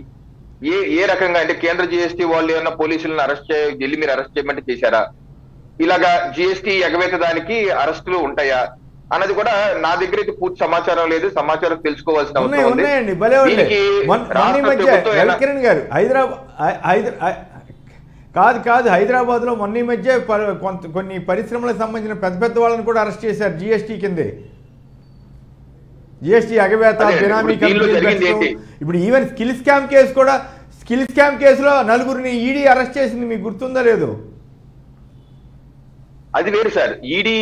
ఏ రకంగా అంటే కేంద్ర జిఎస్టీ వాళ్ళు ఏమన్నా పోలీసులను వెళ్ళి మీరు అరెస్ట్ చేయమంటే చేశారా, ఇలాగా జిఎస్టీ ఎగవేత దానికి అరెస్టులు ఉంటాయా అన్నది కూడా నా దగ్గర అయితే పూర్తి సమాచారం లేదు. సమాచారం తెలుసుకోవాల్సిన అవసరం ఉంది. హైదరాబాద్ లో మొన్న మధ్య కొన్ని పరిశ్రమలకు సంబంధించిన పెద్ద వాళ్ళని కూడా అరెస్ట్ చేశారు జిఎస్టీ కిందే. జిఎస్టీ ఎగవేత, బినామీ కంపెనీ. ఇప్పుడు ఈవెన్ స్కిల్ స్కామ్ కేసులో 4గురిని ఈడీ అరెస్ట్ చేసింది, మీకు గుర్తుందా లేదు? అది వేరు సార్. ఈడీ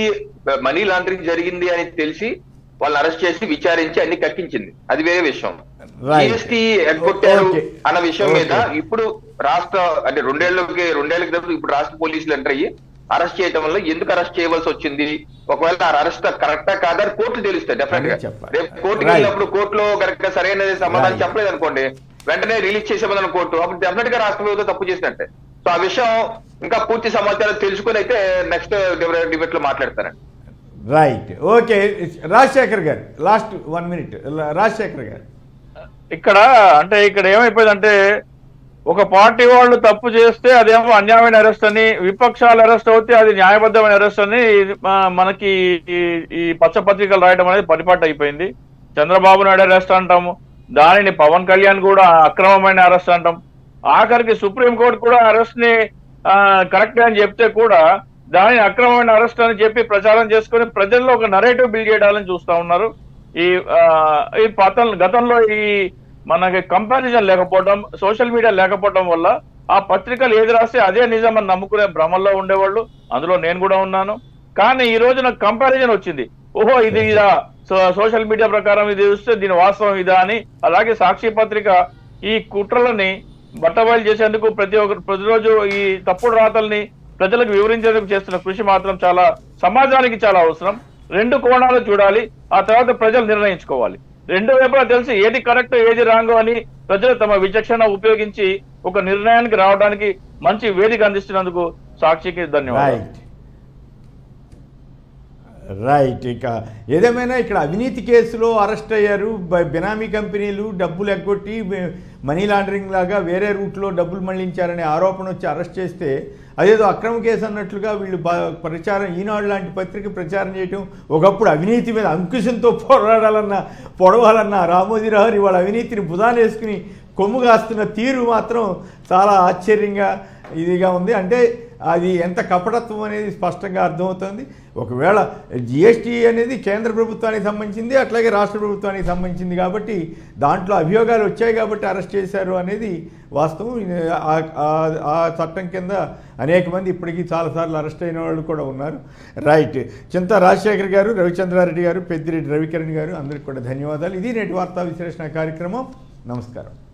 మనీ లాండరింగ్ జరిగింది అని తెలిసి వాళ్ళని అరెస్ట్ చేసి విచారించి అన్ని కక్కించింది, అది వేరే విషయం. జిఎస్టీ ఎగ్గొట్టారు అన్న విషయం మీద ఇప్పుడు రాష్ట్ర అంటే 2 ఏళ్ల క్రితం ఇప్పుడు రాష్ట్ర పోలీసులు ఎంటర్ అయ్యి అరెస్ట్ చేయడం వల్ల ఎందుకు అరెస్ట్ చేయవలసి వచ్చింది, ఒకవేళ ఆ అరెస్ట్ కరెక్టా కాదా కోర్టు తెలుస్తాయి డెఫినెట్ గా. రేపు కోర్టుకి వెళ్ళినప్పుడు కోర్టులో కరెక్ట్ సరైన సమాధానం చెప్పలేదు అనుకోండి, వెంటనే రిలీజ్ చేసేమని కోర్టు, అప్పుడు డెఫినెట్ గా రాష్ట్ర ప్రభుత్వం తప్పు చేసినట్టే. సో ఆ విషయం ఇంకా పూర్తి సమాచారం తెలుసుకుని అయితే నెక్స్ట్ డిబేట్ లో మాట్లాడతారండి. Right, okay. రాజశేఖర్ గారు లాస్ట్ 1 minute. రాజశేఖర్ గారు, ఇక్కడ ఏమైపోయిందంటే ఒక పార్టీ వాళ్ళు తప్పు చేస్తే అదేమో అన్యాయమైన అరెస్ట్ అని, విపక్షాలు అరెస్ట్ అవుతే అది న్యాయబద్ధమైన అరెస్ట్ అని మనకి ఈ పచ్చపత్రికలు రాయడం అనేది పరిపాటు అయిపోయింది. చంద్రబాబు నాయుడు అరెస్ట్ అంటాము, దానిని పవన్ కళ్యాణ్ కూడా అక్రమమైన అరెస్ట్ అంటాం, ఆఖరికి సుప్రీంకోర్టు కూడా అరెస్ట్ ని కరెక్ట్ అని చెప్తే కూడా దానిని అక్రమమైన అరెస్ట్ అని చెప్పి ప్రచారం చేసుకుని ప్రజల్లో ఒక నరేటివ్ బిల్డ్ చేయడాలని చూస్తా ఉన్నారు. ఈ గతంలో ఈ మనకి కంపారిజన్ లేకపోవడం, సోషల్ మీడియా లేకపోవడం వల్ల ఆ పత్రికలు ఏది రాస్తే అదే నిజం అని నమ్ముకునే భ్రమల్లో ఉండేవాళ్ళు, అందులో నేను కూడా ఉన్నాను. కానీ ఈ రోజు నాకు కంపారిజన్ వచ్చింది, ఓహో ఇది ఇదా, సోషల్ మీడియా ప్రకారం ఇది చూస్తే దీని వాస్తవం ఇదా అని. అలాగే సాక్షి పత్రిక ఈ కుట్రలని బట్టబయలు చేసేందుకు ప్రతిరోజు ఈ తప్పుడు రాతల్ని ప్రజలకు వివరించేందుకు చేస్తున్న కృషి మాత్రం సమాజానికి చాలా అవసరం. 2 కోణాలు చూడాలి, ఆ తర్వాత ప్రజలు నిర్ణయించుకోవాలి. 2 వైపులా తెలిసి ఏది కరెక్ట్ ఏది రాంగో అని ప్రజలు తమ విచక్షణ ఉపయోగించి ఒక నిర్ణయానికి రావడానికి మంచి వేదిక అందిస్తున్నందుకు సాక్షికి ధన్యవాదాలు. రైట్. ఇక ఏదేమైనా ఇక్కడ అవినీతి కేసులో అరెస్ట్ అయ్యారు. బినామీ కంపెనీలు డబ్బులు ఎగ్గొట్టి మనీ లాండరింగ్ లాగా వేరే రూట్లో డబ్బులు మళ్లించారనే ఆరోపణ వచ్చి అరెస్ట్ చేస్తే అదేదో అక్రమ కేసు అన్నట్లుగా వీళ్ళు ప్రచారం, ఈనాడు లాంటి పత్రిక ప్రచారం చేయటం, ఒకప్పుడు అవినీతి మీద అంకుశంతో పొడవాలన్న రామోజీరావు ఇవాళ అవినీతిని బుధానేసుకుని కొమ్ము కాస్తున్న తీరు మాత్రం చాలా ఆశ్చర్యంగా ఇదిగా ఉంది. అంటే అది ఎంత కపటత్వం అనేది స్పష్టంగా అర్థమవుతుంది. ఒకవేళ జిఎస్టీ అనేది కేంద్ర ప్రభుత్వానికి సంబంధించింది, అట్లాగే రాష్ట్ర ప్రభుత్వానికి సంబంధించింది కాబట్టి దాంట్లో అభియోగాలు వచ్చాయి కాబట్టి అరెస్ట్ చేశారు అనేది వాస్తవం. ఆ చట్టం కింద అనేక మంది ఇప్పటికీ చాలాసార్లు అరెస్ట్ అయిన వాళ్ళు కూడా ఉన్నారు. రైట్. చింతా రాజశేఖర్ గారు, రవిచంద్రారెడ్డి గారు, పెద్దిరెడ్డి రవికిరణ్ గారు, అందరికీ కూడా ధన్యవాదాలు. ఇది నేటి వార్తా విశ్లేషణ కార్యక్రమం. నమస్కారం.